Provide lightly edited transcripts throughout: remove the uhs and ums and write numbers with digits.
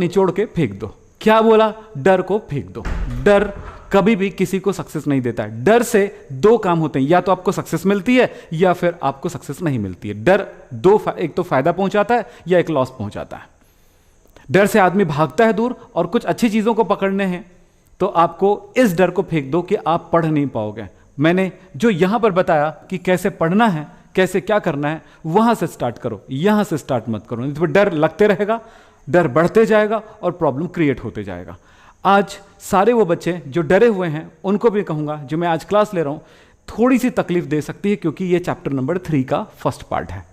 निचोड़ के फेंक दो। क्या बोला? डर को फेंक दो। डर कभी भी किसी को सक्सेस नहीं देता है। डर से दो काम होते हैं, या तो आपको सक्सेस मिलती है या फिर आपको सक्सेस नहीं मिलती है। डर एक तो फायदा पहुंचाता है या एक लॉस पहुंचाता है। डर से आदमी भागता है दूर, और कुछ अच्छी चीजों को पकड़ने हैं तो आपको इस डर को फेंक दो कि आप पढ़ नहीं पाओगे। मैंने जो यहां पर बताया कि कैसे पढ़ना है, कैसे क्या करना है, वहां से स्टार्ट करो, यहां से स्टार्ट मत करो, नहीं तो डर लगते रहेगा, डर बढ़ते जाएगा और प्रॉब्लम क्रिएट होते जाएगा। आज सारे वो बच्चे जो डरे हुए हैं उनको भी कहूंगा, जो मैं आज क्लास ले रहा हूं, थोड़ी सी तकलीफ दे सकती है, क्योंकि ये चैप्टर नंबर 3 का फर्स्ट पार्ट है।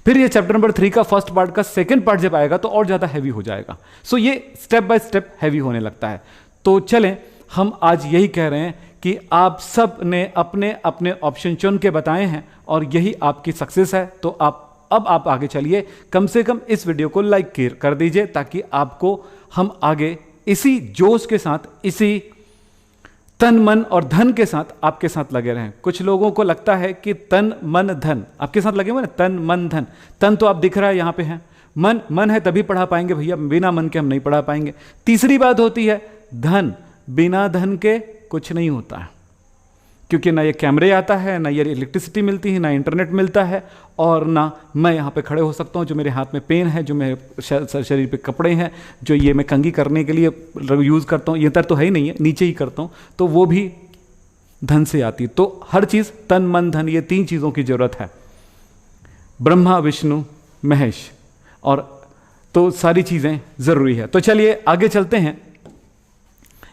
फिर ये चैप्टर नंबर 3 का फर्स्ट पार्ट का सेकंड पार्ट जब आएगा तो और ज्यादा हैवी हो जाएगा। सो ये स्टेप बाय स्टेप हैवी होने लगता है। तो चलें, हम आज यही कह रहे हैं कि आप सब ने अपने अपने ऑप्शन चुन के बताए हैं और यही आपकी सक्सेस है। तो अब आप आगे चलिए, कम से कम इस वीडियो को लाइक कर दीजिए, ताकि आपको हम आगे इसी जोश के साथ, इसी तन मन और धन के साथ आपके साथ लगे रहें। कुछ लोगों को लगता है कि तन मन धन आपके साथ लगे हुए ना, तन मन धन। तन तो आप दिख रहा है यहां पे है, मन है तभी पढ़ा पाएंगे भैया, बिना मन के हम नहीं पढ़ा पाएंगे। तीसरी बात होती है धन, बिना धन के कुछ नहीं होता है, क्योंकि ना ये कैमरे आता है, ना ये इलेक्ट्रिसिटी मिलती है, ना इंटरनेट मिलता है, और ना मैं यहाँ पे खड़े हो सकता हूँ, जो मेरे हाथ में पेन है, जो मेरे शरीर पे कपड़े हैं, जो ये मैं कंघी करने के लिए यूज़ करता हूँ, ये तर तो है ही नहीं है, नीचे ही करता हूँ, तो वो भी धन से आती है। तो हर चीज़ तन मन धन, ये 3 चीज़ों की ज़रूरत है। ब्रह्मा विष्णु महेश, और तो सारी चीज़ें ज़रूरी है। तो चलिए आगे चलते हैं।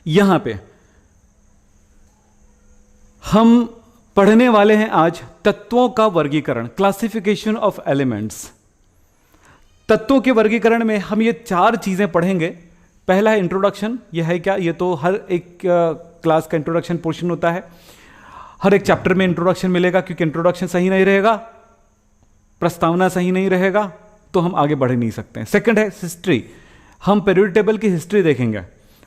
यहाँ पे हम पढ़ने वाले हैं आज तत्वों का वर्गीकरण, क्लासिफिकेशन ऑफ एलिमेंट्स। तत्वों के वर्गीकरण में हम ये 4 चीजें पढ़ेंगे। पहला है इंट्रोडक्शन। यह है क्या? ये तो हर एक क्लास का इंट्रोडक्शन पोर्शन होता है, हर एक चैप्टर में इंट्रोडक्शन मिलेगा, क्योंकि इंट्रोडक्शन सही नहीं रहेगा, प्रस्तावना सही नहीं रहेगा, तो हम आगे बढ़ नहीं सकते हैं। सेकंड है हिस्ट्री, हम पीरियोडिक टेबल की हिस्ट्री देखेंगे।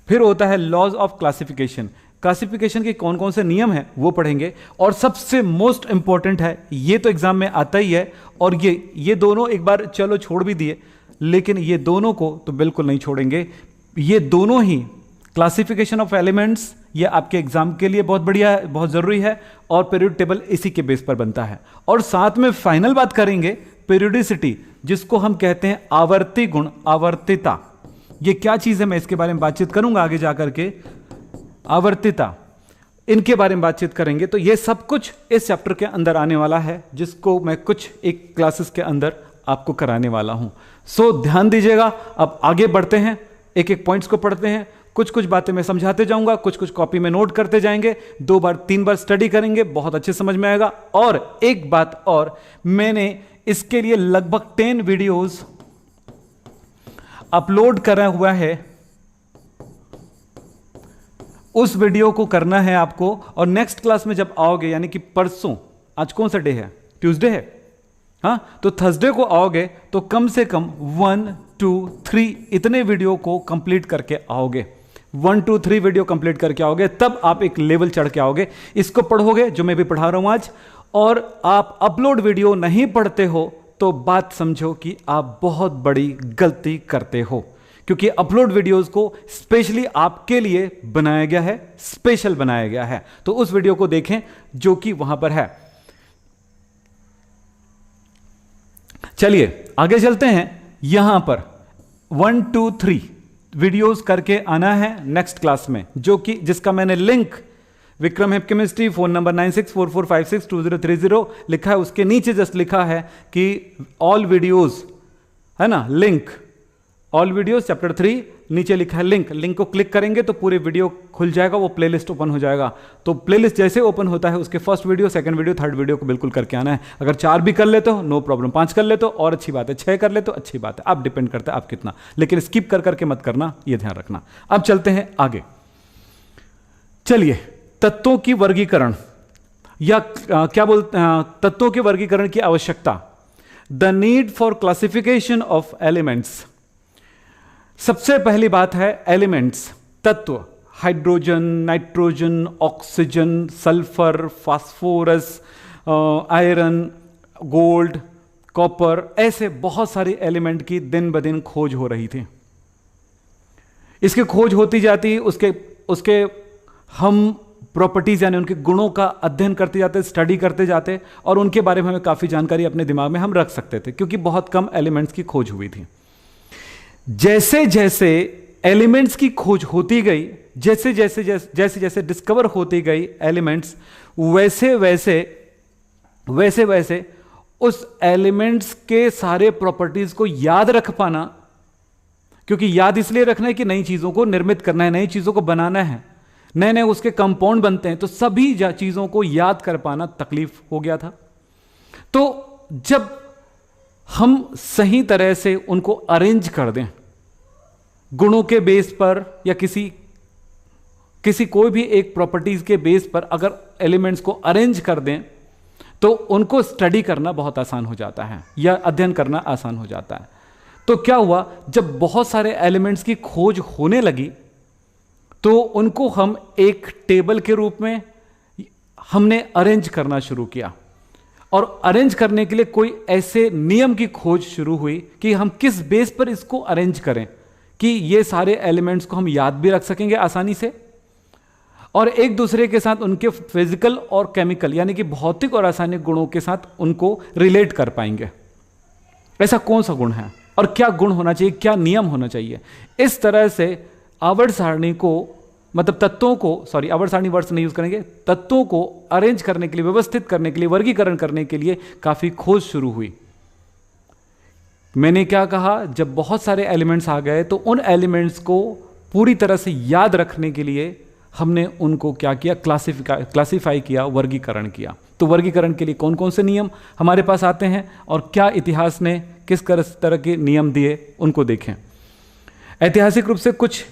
फिर होता है लॉज ऑफ क्लासिफिकेशन, क्लासिफिकेशन के कौन कौन से नियम हैं वो पढ़ेंगे। और सबसे मोस्ट इंपॉर्टेंट है, ये तो एग्जाम में आता ही है, और ये दोनों एक बार चलो छोड़ भी दिए, लेकिन ये दोनों को तो बिल्कुल नहीं छोड़ेंगे। ये दोनों ही क्लासिफिकेशन ऑफ एलिमेंट्स, ये आपके एग्जाम के लिए बहुत बढ़िया है, बहुत जरूरी है, और पीरियोडिक टेबल इसी के बेस पर बनता है। और साथ में फाइनल बात करेंगे पीरियोडिसिटी, जिसको हम कहते हैं आवर्ती गुण, आवर्तिता। ये क्या चीज है मैं इसके बारे में बातचीत करूंगा आगे जाकर के। आवर्तिता, इनके बारे में बातचीत करेंगे। तो ये सब कुछ इस चैप्टर के अंदर आने वाला है, जिसको मैं कुछ एक क्लासेस के अंदर आपको कराने वाला हूं। सो ध्यान दीजिएगा। अब आगे बढ़ते हैं, एक एक पॉइंट्स को पढ़ते हैं। कुछ कुछ बातें मैं समझाते जाऊंगा, कुछ कुछ कॉपी में नोट करते जाएंगे, 2 बार 3 बार स्टडी करेंगे, बहुत अच्छे समझ में आएगा। और एक बात और, मैंने इसके लिए लगभग 10 वीडियोज अपलोड करा हुआ है, उस वीडियो को करना है आपको। और नेक्स्ट क्लास में जब आओगे, यानी कि परसों, आज कौन सा डे है? ट्यूसडे है, हाँ, तो थर्सडे को आओगे तो कम से कम 1 2 3 इतने वीडियो को कंप्लीट करके आओगे। 1 2 3 वीडियो कंप्लीट करके आओगे, तब आप एक लेवल चढ़ के आओगे। इसको पढ़ोगे जो मैं भी पढ़ा रहा हूं आज, और आप अपलोड वीडियो नहीं पढ़ते हो तो बात समझो कि आप बहुत बड़ी गलती करते हो, क्योंकि अपलोड वीडियोस को स्पेशली आपके लिए बनाया गया है, स्पेशल बनाया गया है। तो उस वीडियो को देखें जो कि वहां पर है। चलिए आगे चलते हैं। यहां पर 1 2 3 वीडियोस करके आना है नेक्स्ट क्लास में, जो कि जिसका मैंने लिंक विक्रम हेप केमिस्ट्री, फोन नंबर 9644562030 लिखा है, उसके नीचे जस्ट लिखा है कि ऑल वीडियोस, है ना, लिंक ऑल वीडियोस चैप्टर 3, नीचे लिखा है लिंक। लिंक को क्लिक करेंगे तो पूरे वीडियो खुल जाएगा, वो प्लेलिस्ट ओपन हो जाएगा। तो प्लेलिस्ट जैसे ओपन होता है, उसके first video, second video, third video को बिल्कुल करके आना है। अगर 4 भी कर लेते हो नो प्रॉब्लम, 5 कर लेते हो और अच्छी बात है, 6 कर लेते हो अच्छी बात है, आप डिपेंड करता है आप कितना, लेकिन स्किप कर करके मत करना, ये ध्यान रखना। अब चलते हैं आगे। चलिए, तत्वों की वर्गीकरण, या क्या बोलते हैं, तत्वों के वर्गीकरण की आवश्यकता, the need for classification of elements. सबसे पहली बात है एलिमेंट्स, तत्व, hydrogen, nitrogen, oxygen, sulphur, phosphorus, iron, gold, copper, ऐसे बहुत सारे एलिमेंट की दिन ब दिन खोज हो रही थी। इसकी खोज होती जाती, उसके उसके हम प्रॉपर्टीज यानी उनके गुणों का अध्ययन करते जाते, स्टडी करते जाते, और उनके बारे में हमें काफ़ी जानकारी अपने दिमाग में हम रख सकते थे, क्योंकि बहुत कम एलिमेंट्स की खोज हुई थी। जैसे जैसे एलिमेंट्स की खोज होती गई, जैसे जैसे जैसे जैसे जैसे डिस्कवर होती गई एलिमेंट्स, वैसे वैसे वैसे वैसे उस एलिमेंट्स के सारे प्रॉपर्टीज को याद रख पाना, क्योंकि याद इसलिए रखना है कि नई चीजों को निर्मित करना है, नई चीजों को बनाना है, नए नए उसके कंपाउंड बनते हैं, तो सभी चीजों को याद कर पाना तकलीफ हो गया था। तो जब हम सही तरह से उनको अरेंज कर दें गुणों के बेस पर, या किसी कोई भी एक प्रॉपर्टीज के बेस पर अगर एलिमेंट्स को अरेंज कर दें, तो उनको स्टडी करना बहुत आसान हो जाता है, या अध्ययन करना आसान हो जाता है। तो क्या हुआ, जब बहुत सारे एलिमेंट्स की खोज होने लगी, तो उनको हम एक टेबल के रूप में हमने अरेंज करना शुरू किया। और अरेंज करने के लिए कोई ऐसे नियम की खोज शुरू हुई कि हम किस बेस पर इसको अरेंज करें कि ये सारे एलिमेंट्स को हम याद भी रख सकेंगे आसानी से, और एक दूसरे के साथ उनके फिजिकल और केमिकल यानी कि भौतिक और रासायनिक गुणों के साथ उनको रिलेट कर पाएंगे। ऐसा कौन सा गुण है और क्या गुण होना चाहिए, क्या नियम होना चाहिए। इस तरह से आवर्त सारणी को, मतलब तत्वों को, सॉरी आवर्त सारणी वर्ड्स नहीं यूज करेंगे, तत्वों को अरेंज करने के लिए, व्यवस्थित करने के लिए, वर्गीकरण करने के लिए काफी खोज शुरू हुई। मैंने क्या कहा, जब बहुत सारे एलिमेंट्स आ गए तो उन एलिमेंट्स को पूरी तरह से याद रखने के लिए हमने उनको क्या किया, क्लासिफाई किया, वर्गीकरण किया। तो वर्गीकरण के लिए कौन कौन से नियम हमारे पास आते हैं और क्या इतिहास ने किस तरह के नियम दिए, उनको देखें। ऐतिहासिक रूप से कुछ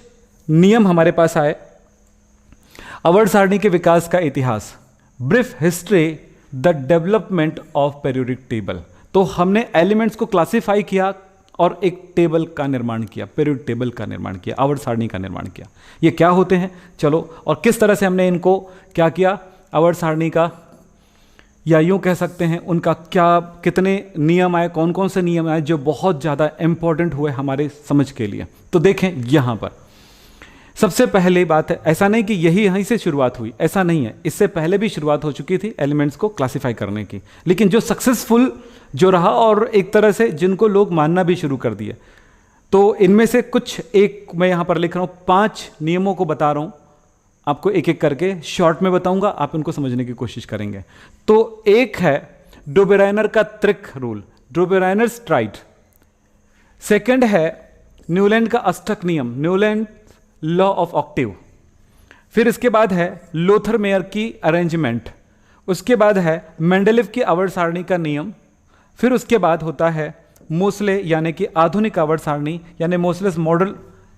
नियम हमारे पास आए। आवर्त सारणी के विकास का इतिहास, brief history the development of periodic table. तो हमने एलिमेंट्स को क्लासिफाई किया और एक टेबल का निर्माण किया, पीरियड टेबल का निर्माण किया, आवर्त सारणी का निर्माण किया। ये क्या होते हैं, चलो, और किस तरह से हमने इनको क्या किया, आवर्त सारणी का, या यूं कह सकते हैं उनका क्या, कितने नियम आए, कौन कौन से नियम आए जो बहुत ज़्यादा इंपॉर्टेंट हुए हमारे समझ के लिए। तो देखें यहाँ पर सबसे पहले बात है, ऐसा नहीं कि यहीं से शुरुआत हुई, ऐसा नहीं है, इससे पहले भी शुरुआत हो चुकी थी एलिमेंट्स को क्लासिफाई करने की, लेकिन जो सक्सेसफुल जो रहा और एक तरह से जिनको लोग मानना भी शुरू कर दिए, तो इनमें से कुछ एक मैं यहाँ पर लिख रहा हूँ, 5 नियमों को बता रहा हूँ आपको, एक एक करके शॉर्ट में बताऊंगा, आप इनको समझने की कोशिश करेंगे। तो एक है डुबेराइनर का त्रिक रूल, डुबेराइनर्स ट्राइड। सेकंड है न्यूलैंड का अष्टक नियम, न्यूलैंड लॉ ऑफ ऑक्टेव। फिर इसके बाद है लोथर मेयर की अरेंजमेंट। उसके बाद है मेंडेलिव की आवर्त सारणी का नियम। फिर उसके बाद होता है मोसले यानी कि आधुनिक आवर्त सारणी, यानी Moseley's model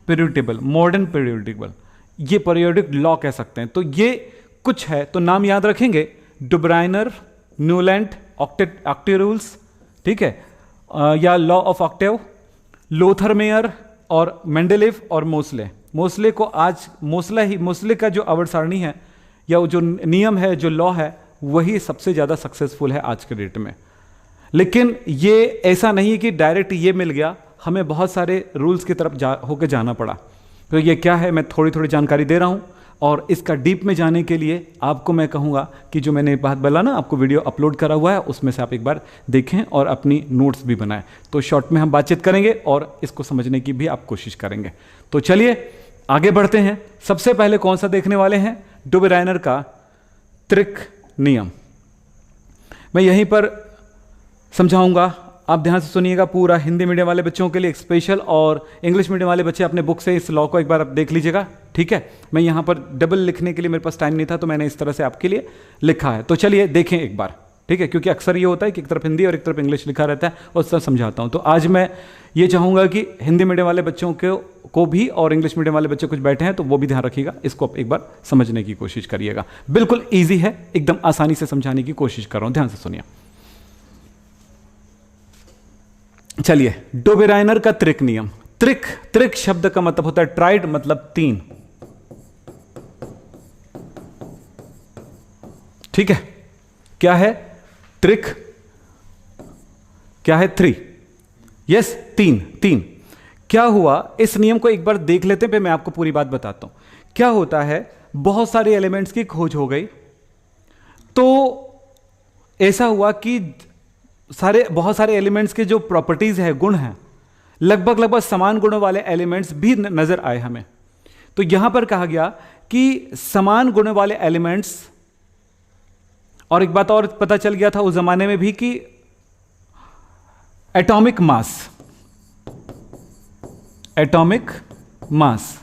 period table, modern period table, ये पीरियोडिक लॉ कह सकते हैं। तो ये कुछ है, तो नाम याद रखेंगे, डुबराइनर, न्यूलैंड, ऑक्टेव रूल्स, ठीक है, या law of Octave, Lothar Meyer और मेंडेलिव और मोसले। मोसले को आज मोसले का जो आवर्त सारणी है या जो नियम है, जो लॉ है, वही सबसे ज़्यादा सक्सेसफुल है आज के डेट में। लेकिन ये ऐसा नहीं कि डायरेक्ट ये मिल गया, हमें बहुत सारे रूल्स की तरफ होकर जाना पड़ा। तो ये क्या है, मैं थोड़ी थोड़ी जानकारी दे रहा हूँ, और इसका डीप में जाने के लिए आपको मैं कहूँगा कि जो मैंने बात बोला ना, आपको वीडियो अपलोड करा हुआ है, उसमें से आप एक बार देखें और अपनी नोट्स भी बनाएं। तो शॉर्ट में हम बातचीत करेंगे और इसको समझने की भी आप कोशिश करेंगे। तो चलिए आगे बढ़ते हैं। सबसे पहले कौन सा देखने वाले हैं, डुबेराइनर का त्रिक नियम। मैं यहीं पर समझाऊंगा, आप ध्यान से सुनिएगा, पूरा हिंदी मीडियम वाले बच्चों के लिए एक स्पेशल, और इंग्लिश मीडियम वाले बच्चे अपने बुक से इस लॉ को एक बार आप देख लीजिएगा, ठीक है। मैं यहाँ पर डबल लिखने के लिए मेरे पास टाइम नहीं था, तो मैंने इस तरह से आपके लिए लिखा है। तो चलिए देखें एक बार, ठीक है, क्योंकि अक्सर ये होता है कि एक तरफ हिंदी और एक तरफ इंग्लिश लिखा रहता है, और उस तरह समझाता हूँ। तो आज मैं ये चाहूँगा कि हिंदी मीडियम वाले बच्चों को भी और इंग्लिश मीडियम वाले बच्चे कुछ बैठे हैं तो वो भी ध्यान रखिएगा, इसको आप एक बार समझने की कोशिश करिएगा। बिल्कुल ईजी है, एकदम आसानी से समझाने की कोशिश कर रहा हूँ, ध्यान से सुनिए। चलिए, डुबेराइनर का त्रिक नियम। त्रिक शब्द का मतलब होता है ट्राइड, मतलब 3, ठीक है। क्या है त्रिक, क्या है 3, यस 3। क्या हुआ, इस नियम को एक बार देख लेते हैं, फिर मैं आपको पूरी बात बताता हूं। क्या होता है, बहुत सारे एलिमेंट्स की खोज हो गई, तो ऐसा हुआ कि बहुत सारे एलिमेंट्स के जो प्रॉपर्टीज है, गुण हैं, लगभग समान गुणों वाले एलिमेंट्स भी नजर आए हमें। तो यहां पर कहा गया कि समान गुणों वाले एलिमेंट्स, और एक बात और पता चल गया था उस जमाने में भी कि एटॉमिक मास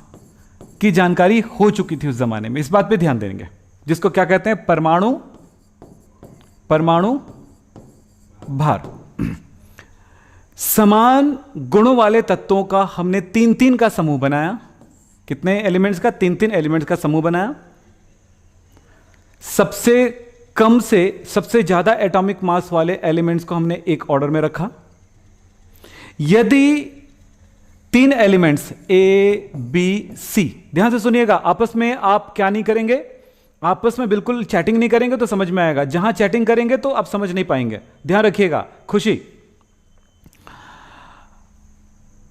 की जानकारी हो चुकी थी उस जमाने में। इस बात पे ध्यान देंगे, जिसको क्या कहते हैं, परमाणु भार। समान गुणों वाले तत्वों का हमने 3-3 का समूह बनाया। कितने एलिमेंट्स का? 3-3 एलिमेंट्स का समूह बनाया। सबसे कम से सबसे ज्यादा एटॉमिक मास वाले एलिमेंट्स को हमने एक ऑर्डर में रखा। यदि 3 एलिमेंट्स ए बी सी, ध्यान से सुनिएगा, आपस में आप क्या नहीं करेंगे, आपस में बिल्कुल चैटिंग नहीं करेंगे तो समझ में आएगा। जहां चैटिंग करेंगे तो आप समझ नहीं पाएंगे, ध्यान रखिएगा। खुशी,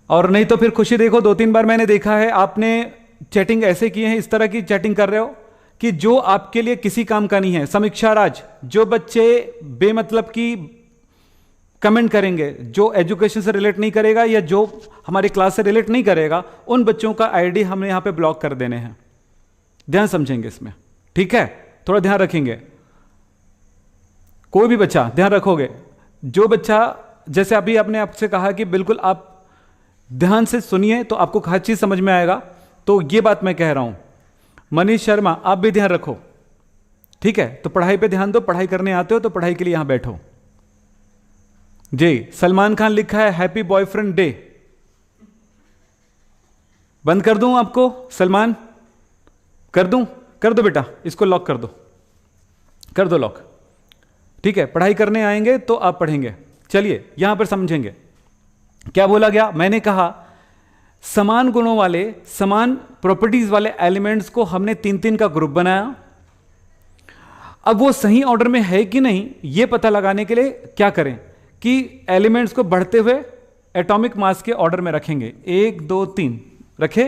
और नहीं तो फिर खुशी देखो, 2-3 बार मैंने देखा है आपने चैटिंग ऐसे किए हैं, इस तरह की चैटिंग कर रहे हो कि जो आपके लिए किसी काम का नहीं है। समीक्षा राज, जो बच्चे बेमतलब की कमेंट करेंगे, जो एजुकेशन से रिलेट नहीं करेगा या जो हमारी क्लास से रिलेट नहीं करेगा, उन बच्चों का आईडी हमने यहां पे ब्लॉक कर देने हैं। ध्यान समझेंगे इसमें, ठीक है? थोड़ा ध्यान रखेंगे। कोई भी बच्चा, ध्यान रखोगे, जो बच्चा, जैसे अभी आपने आपसे कहा कि बिल्कुल आप ध्यान से सुनिए तो आपको हर चीज समझ में आएगा, तो ये बात मैं कह रहा हूं। मनीष शर्मा, आप भी ध्यान रखो, ठीक है? तो पढ़ाई पे ध्यान दो, पढ़ाई करने आते हो तो पढ़ाई के लिए यहां बैठो। जी, सलमान खान लिखा है हैप्पी बॉयफ्रेंड डे। बंद कर दूं आपको सलमान? कर दूं? कर दो बेटा, इसको लॉक कर दो, कर दो लॉक, ठीक है? पढ़ाई करने आएंगे तो आप पढ़ेंगे। चलिए यहां पर समझेंगे क्या बोला गया। मैंने कहा समान गुणों वाले, समान प्रॉपर्टीज वाले एलिमेंट्स को हमने 3-3 का ग्रुप बनाया। अब वो सही ऑर्डर में है कि नहीं, यह पता लगाने के लिए क्या करें कि एलिमेंट्स को बढ़ते हुए एटॉमिक मास के ऑर्डर में रखेंगे। 1 2 3 रखे,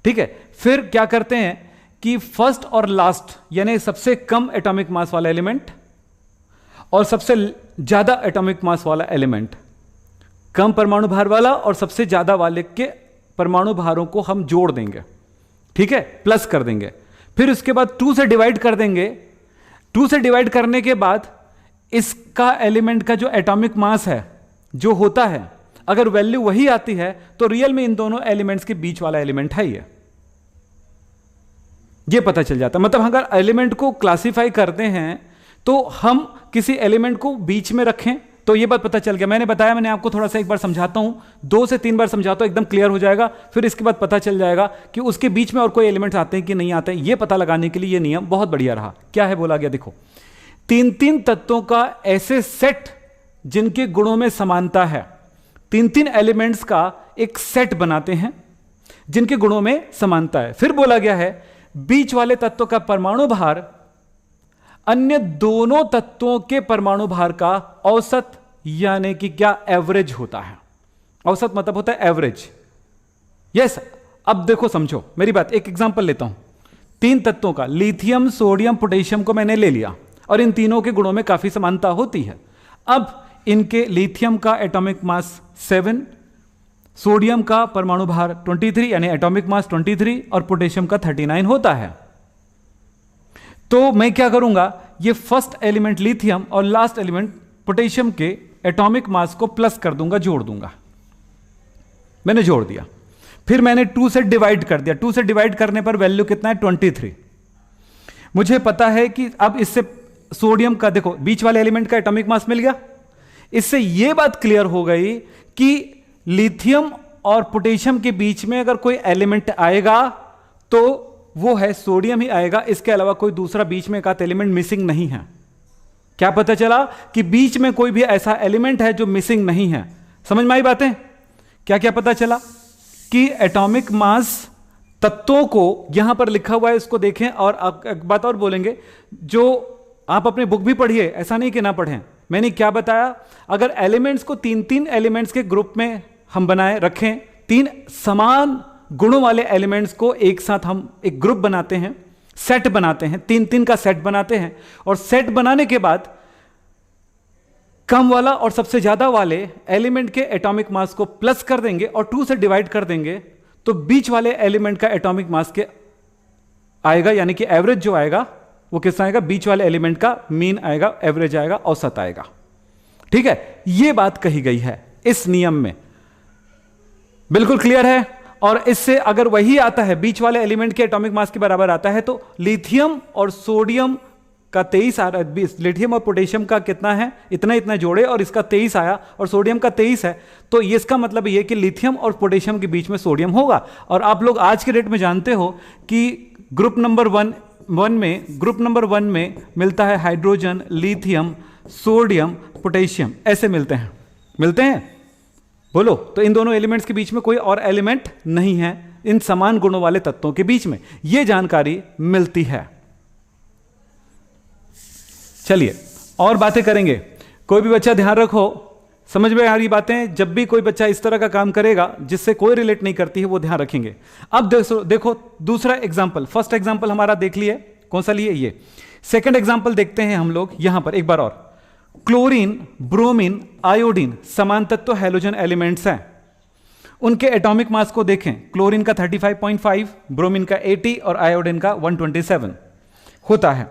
ठीक है? फिर क्या करते हैं कि फर्स्ट और लास्ट, यानी सबसे कम एटॉमिक मास वाला एलिमेंट और सबसे ज्यादा एटॉमिक मास वाला एलिमेंट, कम परमाणु भार वाला और सबसे ज्यादा वाले के परमाणु भारों को हम जोड़ देंगे, ठीक है? प्लस कर देंगे। फिर उसके बाद 2 से डिवाइड कर देंगे। 2 से डिवाइड करने के बाद इसका एलिमेंट का जो एटॉमिक मास है, जो होता है, अगर वैल्यू वही आती है तो रियल में इन दोनों एलिमेंट्स के बीच वाला एलिमेंट है ये पता चल जाता है। मतलब अगर एलिमेंट को क्लासिफाई करते हैं तो हम किसी एलिमेंट को बीच में रखें तो ये बात पता चल गया। मैंने बताया, मैंने आपको थोड़ा सा एक बार समझाता हूं, 2 से 3 बार समझाता हूं, एकदम क्लियर हो जाएगा। फिर इसके बाद पता चल जाएगा कि उसके बीच में और कोई एलिमेंट्स आते हैं कि नहीं आते हैं। ये पता लगाने के लिए ये नियम बहुत बढ़िया रहा। क्या है बोला गया, देखो, 3-3 तत्वों का ऐसे सेट जिनके गुणों में समानता है, 3-3 एलिमेंट्स का एक सेट बनाते हैं जिनके गुणों में समानता है। फिर बोला गया है बीच वाले तत्व का परमाणु भार अन्य दोनों तत्वों के परमाणु भार का औसत, यानी कि क्या, एवरेज होता है। औसत मतलब होता है एवरेज। यस, अब देखो समझो मेरी बात, एक एग्जांपल लेता हूं। 3 तत्वों का, लिथियम, सोडियम, पोटेशियम को मैंने ले लिया और इन तीनों के गुणों में काफी समानता होती है। अब इनके लिथियम का एटॉमिक मास 7, सोडियम का परमाणु भार 23 यानी एटॉमिक मास 23 और पोटेशियम का 39 होता है। तो मैं क्या करूंगा, ये फर्स्ट एलिमेंट लिथियम और लास्ट एलिमेंट पोटेशियम के एटॉमिक मास को प्लस कर दूंगा, जोड़ दूंगा। मैंने जोड़ दिया। फिर मैंने 2 से डिवाइड कर दिया। 2 से डिवाइड करने पर वैल्यू कितना है, 23। मुझे पता है कि अब इससे सोडियम का, देखो, बीच वाले एलिमेंट का एटॉमिक मास मिल गया। इससे यह बात क्लियर हो गई कि लिथियम और पोटेशियम के बीच में अगर कोई एलिमेंट आएगा तो वो है सोडियम ही आएगा। इसके अलावा कोई दूसरा बीच में एक आध एलिमेंट मिसिंग नहीं है। क्या पता चला कि बीच में कोई भी ऐसा एलिमेंट है जो मिसिंग नहीं है। समझ में आई बातें? क्या क्या पता चला कि एटॉमिक मास तत्वों को यहां पर लिखा हुआ है, इसको देखें। और एक बात और बोलेंगे, जो आप अपने बुक भी पढ़िए, ऐसा नहीं कि ना पढ़ें। मैंने क्या बताया, अगर एलिमेंट्स को 3-3 एलिमेंट्स के ग्रुप में हम बनाए रखें, 3 समान गुणों वाले एलिमेंट्स को एक साथ हम एक ग्रुप बनाते हैं, सेट बनाते हैं, 3-3 का सेट बनाते हैं, और सेट बनाने के बाद कम वाला और सबसे ज्यादा वाले एलिमेंट के एटॉमिक मास को प्लस कर देंगे और 2 से डिवाइड कर देंगे, तो बीच वाले एलिमेंट का एटॉमिक मास के आएगा, यानी कि एवरेज जो आएगा वो कितना आएगा, बीच वाले एलिमेंट का मीन आएगा, एवरेज आएगा, औसत आएगा। ठीक है, यह बात कही गई है इस नियम में, बिल्कुल क्लियर है। और इससे अगर वही आता है, बीच वाले एलिमेंट के एटॉमिक मास के बराबर आता है, तो लिथियम और सोडियम का 23 आ रहा है, लिथियम और पोटेशियम का कितना है, इतना इतना जोड़े और इसका 23 आया और सोडियम का 23 है, तो ये इसका मतलब ये कि लिथियम और पोटेशियम के बीच में सोडियम होगा। और आप लोग आज के डेट में जानते हो कि ग्रुप नंबर वन में मिलता है हाइड्रोजन, लिथियम, सोडियम, पोटेशियम, ऐसे मिलते हैं बोलो। तो इन दोनों एलिमेंट्स के बीच में कोई और एलिमेंट नहीं है इन समान गुणों वाले तत्वों के बीच में, यह जानकारी मिलती है। चलिए और बातें करेंगे। कोई भी बच्चा ध्यान रखो, समझ में आ रही बातें, जब भी कोई बच्चा इस तरह का काम करेगा जिससे कोई रिलेट नहीं करती है, वो ध्यान रखेंगे। अब देखो दूसरा एग्जाम्पल, फर्स्ट एग्जाम्पल हमारा देख लिए, कौन सा लिए, ये। सेकंड एग्जाम्पल देखते हैं हम लोग यहां पर एक बार और। क्लोरीन, ब्रोमीन, आयोडीन समान तत्व हैलोजन एलिमेंट्स हैं, उनके एटॉमिक मास को देखें। क्लोरीन का 35.5, ब्रोमीन का 80 और आयोडीन का 127 होता है।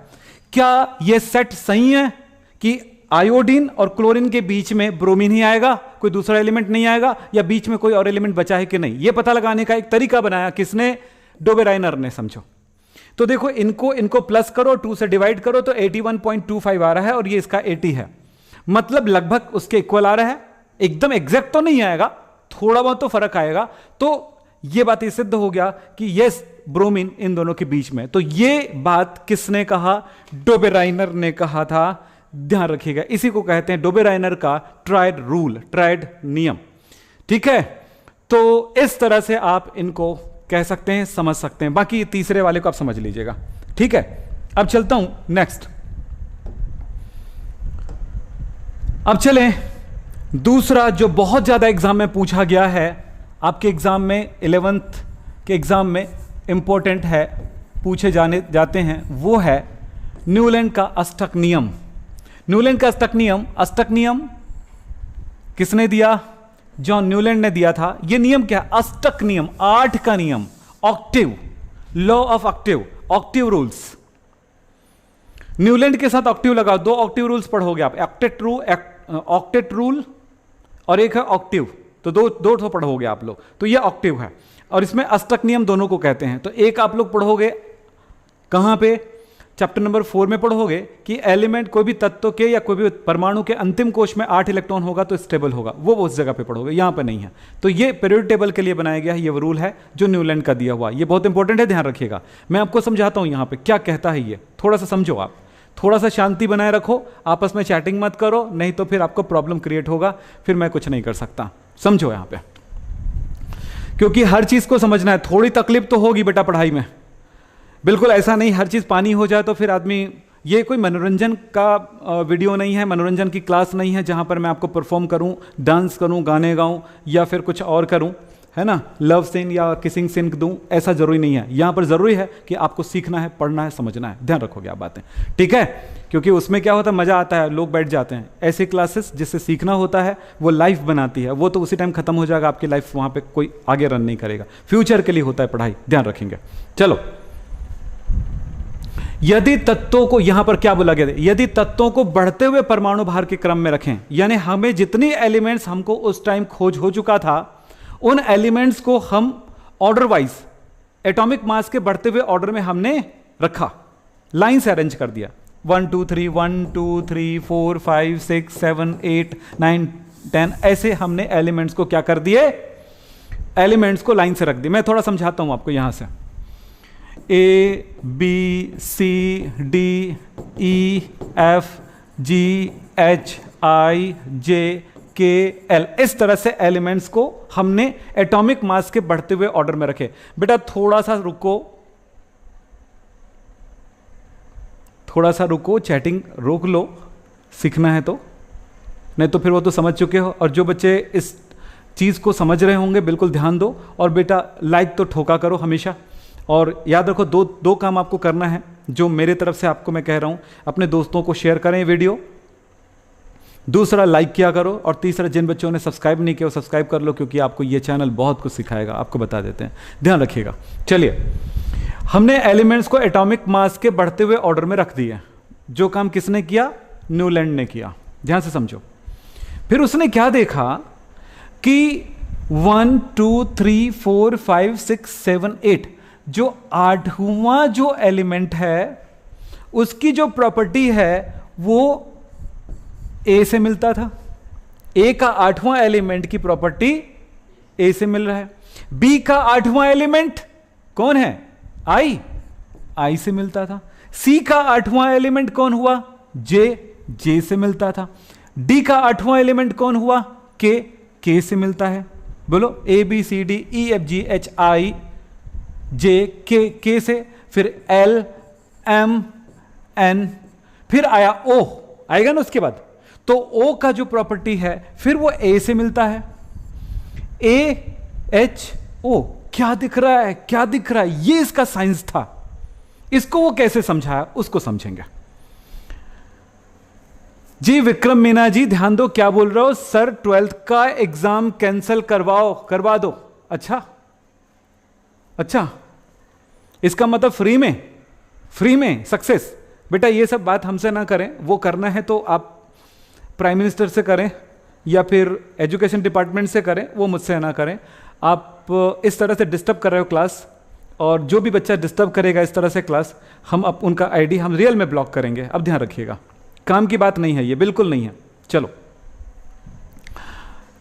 क्या यह सेट सही है कि आयोडीन और क्लोरीन के बीच में ब्रोमीन ही आएगा, कोई दूसरा एलिमेंट नहीं आएगा, या बीच में कोई और एलिमेंट बचा है कि नहीं? यह पता लगाने का एक तरीका बनाया किसने, डोबेराइनर ने, समझो। तो देखो इनको प्लस करो, 2 से डिवाइड करो तो 81.25 आ रहा है और ये इसका 80 है, मतलब लगभग उसके इक्वल आ रहा है। एकदम एग्जैक्ट तो नहीं आएगा, थोड़ा बहुत तो फर्क आएगा। तो यह बात ये सिद्ध हो गया कि यस, ब्रोमीन इन दोनों के बीच में। तो यह बात किसने कहा, डोबेराइनर ने कहा था। ध्यान रखिएगा, इसी को कहते हैं डोबेराइनर का ट्रायड रूल, ट्रायड नियम। ठीक है, तो इस तरह से आप इनको कह सकते हैं, समझ सकते हैं। बाकी तीसरे वाले को आप समझ लीजिएगा। ठीक है, अब चलता हूं नेक्स्ट। अब चलें दूसरा जो बहुत ज्यादा एग्जाम में पूछा गया है, आपके एग्जाम में 11th के एग्जाम में इंपॉर्टेंट है, पूछे जाते हैं, वो है न्यूलैंड का अष्टक नियम। न्यूलैंड का अष्टक नियम किसने दिया? जॉन न्यूलैंड ने दिया था। यह नियम क्या है? अष्टक नियम, 8 का नियम, octave, law of octave, octave rules. Newland के साथ ऑक्टिव लगाओ, 2 ऑक्टिव रूल्स पढ़ोगे आप, ऑक्टेट रूल और एक है ऑक्टिव, तो दो ठो पढ़ोगे आप लोग, तो ये ऑक्टिव है। और इसमें अष्टक नियम दोनों को कहते हैं। तो एक आप लोग पढ़ोगे कहां पे, चैप्टर नंबर 4 में पढ़ोगे कि एलिमेंट कोई भी तत्व के या कोई भी परमाणु के अंतिम कोश में 8 इलेक्ट्रॉन होगा तो स्टेबल होगा, वो उस जगह पे पढ़ोगे, यहां पे नहीं है। तो ये पीरियोडिक टेबल के लिए बनाया गया है, ये वो रूल है जो न्यूलैंड का दिया हुआ। ये बहुत इंपॉर्टेंट है, ध्यान रखिएगा। मैं आपको समझाता हूं यहां पे क्या कहता है ये, थोड़ा सा समझो आप, थोड़ा सा शांति बनाए रखो, आपस में चैटिंग मत करो, नहीं तो फिर आपको प्रॉब्लम क्रिएट होगा, फिर मैं कुछ नहीं कर सकता। समझो यहां पे, क्योंकि हर चीज को समझना है। थोड़ी तकलीफ तो होगी बेटा पढ़ाई में, बिल्कुल ऐसा नहीं हर चीज पानी हो जाए तो फिर आदमी। ये कोई मनोरंजन का वीडियो नहीं है, मनोरंजन की क्लास नहीं है जहां पर मैं आपको परफॉर्म करूं, डांस करूं, गाने गाऊं या फिर कुछ और करूं, है ना, लव सीन या किसिंग सीन दूं, ऐसा जरूरी नहीं है। यहां पर जरूरी है कि आपको सीखना है, पढ़ना है, समझना है। ध्यान रखोगे आप बातें, ठीक है? क्योंकि उसमें क्या होता है, मजा आता है, लोग बैठ जाते हैं। ऐसी क्लासेस जिससे सीखना होता है वो लाइफ बनाती है, वो तो उसी टाइम खत्म हो जाएगा आपकी लाइफ, वहां पे कोई आगे रन नहीं करेगा। फ्यूचर के लिए होता है पढ़ाई, ध्यान रखेंगे। चलो, यदि तत्वों को, यहां पर क्या बोला गया, यदि तत्वों को बढ़ते हुए परमाणु भार के क्रम में रखें, यानी हमें जितनी एलिमेंट्स हमको उस टाइम खोज हो चुका था, उन एलिमेंट्स को हम ऑर्डर वाइज एटॉमिक मास के बढ़ते हुए ऑर्डर में हमने रखा, लाइन से अरेंज कर दिया। 1 2 3 1 2 3 4 5 6 7 8 9 10, ऐसे हमने एलिमेंट्स को क्या कर दिए, एलिमेंट्स को लाइन से रख दिए। मैं थोड़ा समझाता हूं आपको यहां से। A B C D E F G H I J K L, इस तरह से एलिमेंट्स को हमने एटॉमिक मास के बढ़ते हुए ऑर्डर में रखे। बेटा थोड़ा सा रुको, चैटिंग रोक लो, सीखना है तो, नहीं तो फिर वो तो समझ चुके हो। और जो बच्चे इस चीज़ को समझ रहे होंगे, बिल्कुल ध्यान दो। और बेटा लाइक तो ठोका करो हमेशा, और याद रखो दो काम आपको करना है जो मेरे तरफ से आपको मैं कह रहा हूँ। अपने दोस्तों को शेयर करें वीडियो, दूसरा लाइक किया करो, और तीसरा जिन बच्चों ने सब्सक्राइब नहीं किया वो सब्सक्राइब कर लो, क्योंकि आपको ये चैनल बहुत कुछ सिखाएगा, आपको बता देते हैं, ध्यान रखिएगा। चलिए, हमने एलिमेंट्स को एटॉमिक मास के बढ़ते हुए ऑर्डर में रख दिया। जो काम किसने किया? न्यूलैंड ने किया। ध्यान से समझो। फिर उसने क्या देखा कि 1 2 3 4 5 6 7 8 जो 8वां जो एलिमेंट है उसकी जो प्रॉपर्टी है वो ए से मिलता था। ए का 8वां एलिमेंट की प्रॉपर्टी ए से मिल रहा है। बी का 8वां एलिमेंट कौन है? आई से मिलता था। सी का 8वां एलिमेंट कौन हुआ? जे से मिलता था। डी का 8वां एलिमेंट कौन हुआ? के से मिलता है। बोलो A B C D E F G H I J K से, फिर एल एम एन, फिर आया ओ, आएगा ना उसके बाद। तो ओ का जो प्रॉपर्टी है फिर वो ए से मिलता है। ए एच ओ, क्या दिख रहा है, क्या दिख रहा है, ये इसका साइंस था। इसको वो कैसे समझाया उसको समझेंगे। जी विक्रम मीना जी ध्यान दो, क्या बोल रहे हो? सर 12th का एग्जाम कैंसिल करवा दो। अच्छा, इसका मतलब फ्री में सक्सेस। बेटा ये सब बात हमसे ना करें, वो करना है तो आप प्राइम मिनिस्टर से करें या फिर एजुकेशन डिपार्टमेंट से करें, वो मुझसे ना करें। आप इस तरह से डिस्टर्ब कर रहे हो क्लास, और जो भी बच्चा डिस्टर्ब करेगा इस तरह से क्लास, हम अब उनका आईडी हम रियल में ब्लॉक करेंगे। अब ध्यान रखिएगा, काम की बात नहीं है ये, बिल्कुल नहीं है। चलो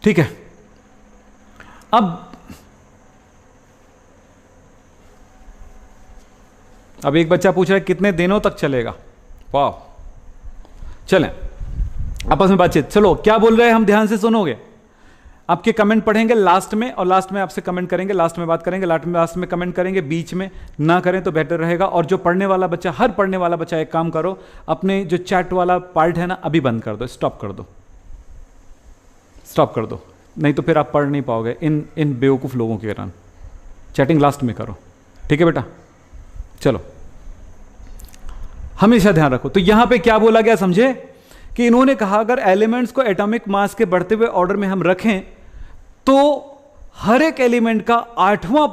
ठीक है। अब एक बच्चा पूछ रहा है कितने दिनों तक चलेगा? वाह, चलें आपस में बातचीत। चलो क्या बोल रहे हैं हम, ध्यान से सुनोगे। आपके कमेंट पढ़ेंगे लास्ट में, और लास्ट में आपसे कमेंट करेंगे, लास्ट में बात करेंगे, लास्ट में कमेंट करेंगे। बीच में ना करें तो बेटर रहेगा। और जो पढ़ने वाला बच्चा, हर पढ़ने वाला बच्चा एक काम करो, अपने जो चैट वाला पार्ट है ना अभी बंद कर दो, स्टॉप कर दो, नहीं तो फिर आप पढ़ नहीं पाओगे इन बेवकूफ़ लोगों के कारण। चैटिंग लास्ट में करो, ठीक है बेटा। चलो हमेशा ध्यान रखो। तो यहां पे क्या बोला गया समझे, कि इन्होंने कहा अगर एलिमेंट्स को एटॉमिक मास के बढ़ते हुए ऑर्डर में हम रखें तो हर एक एलिमेंट का 8वां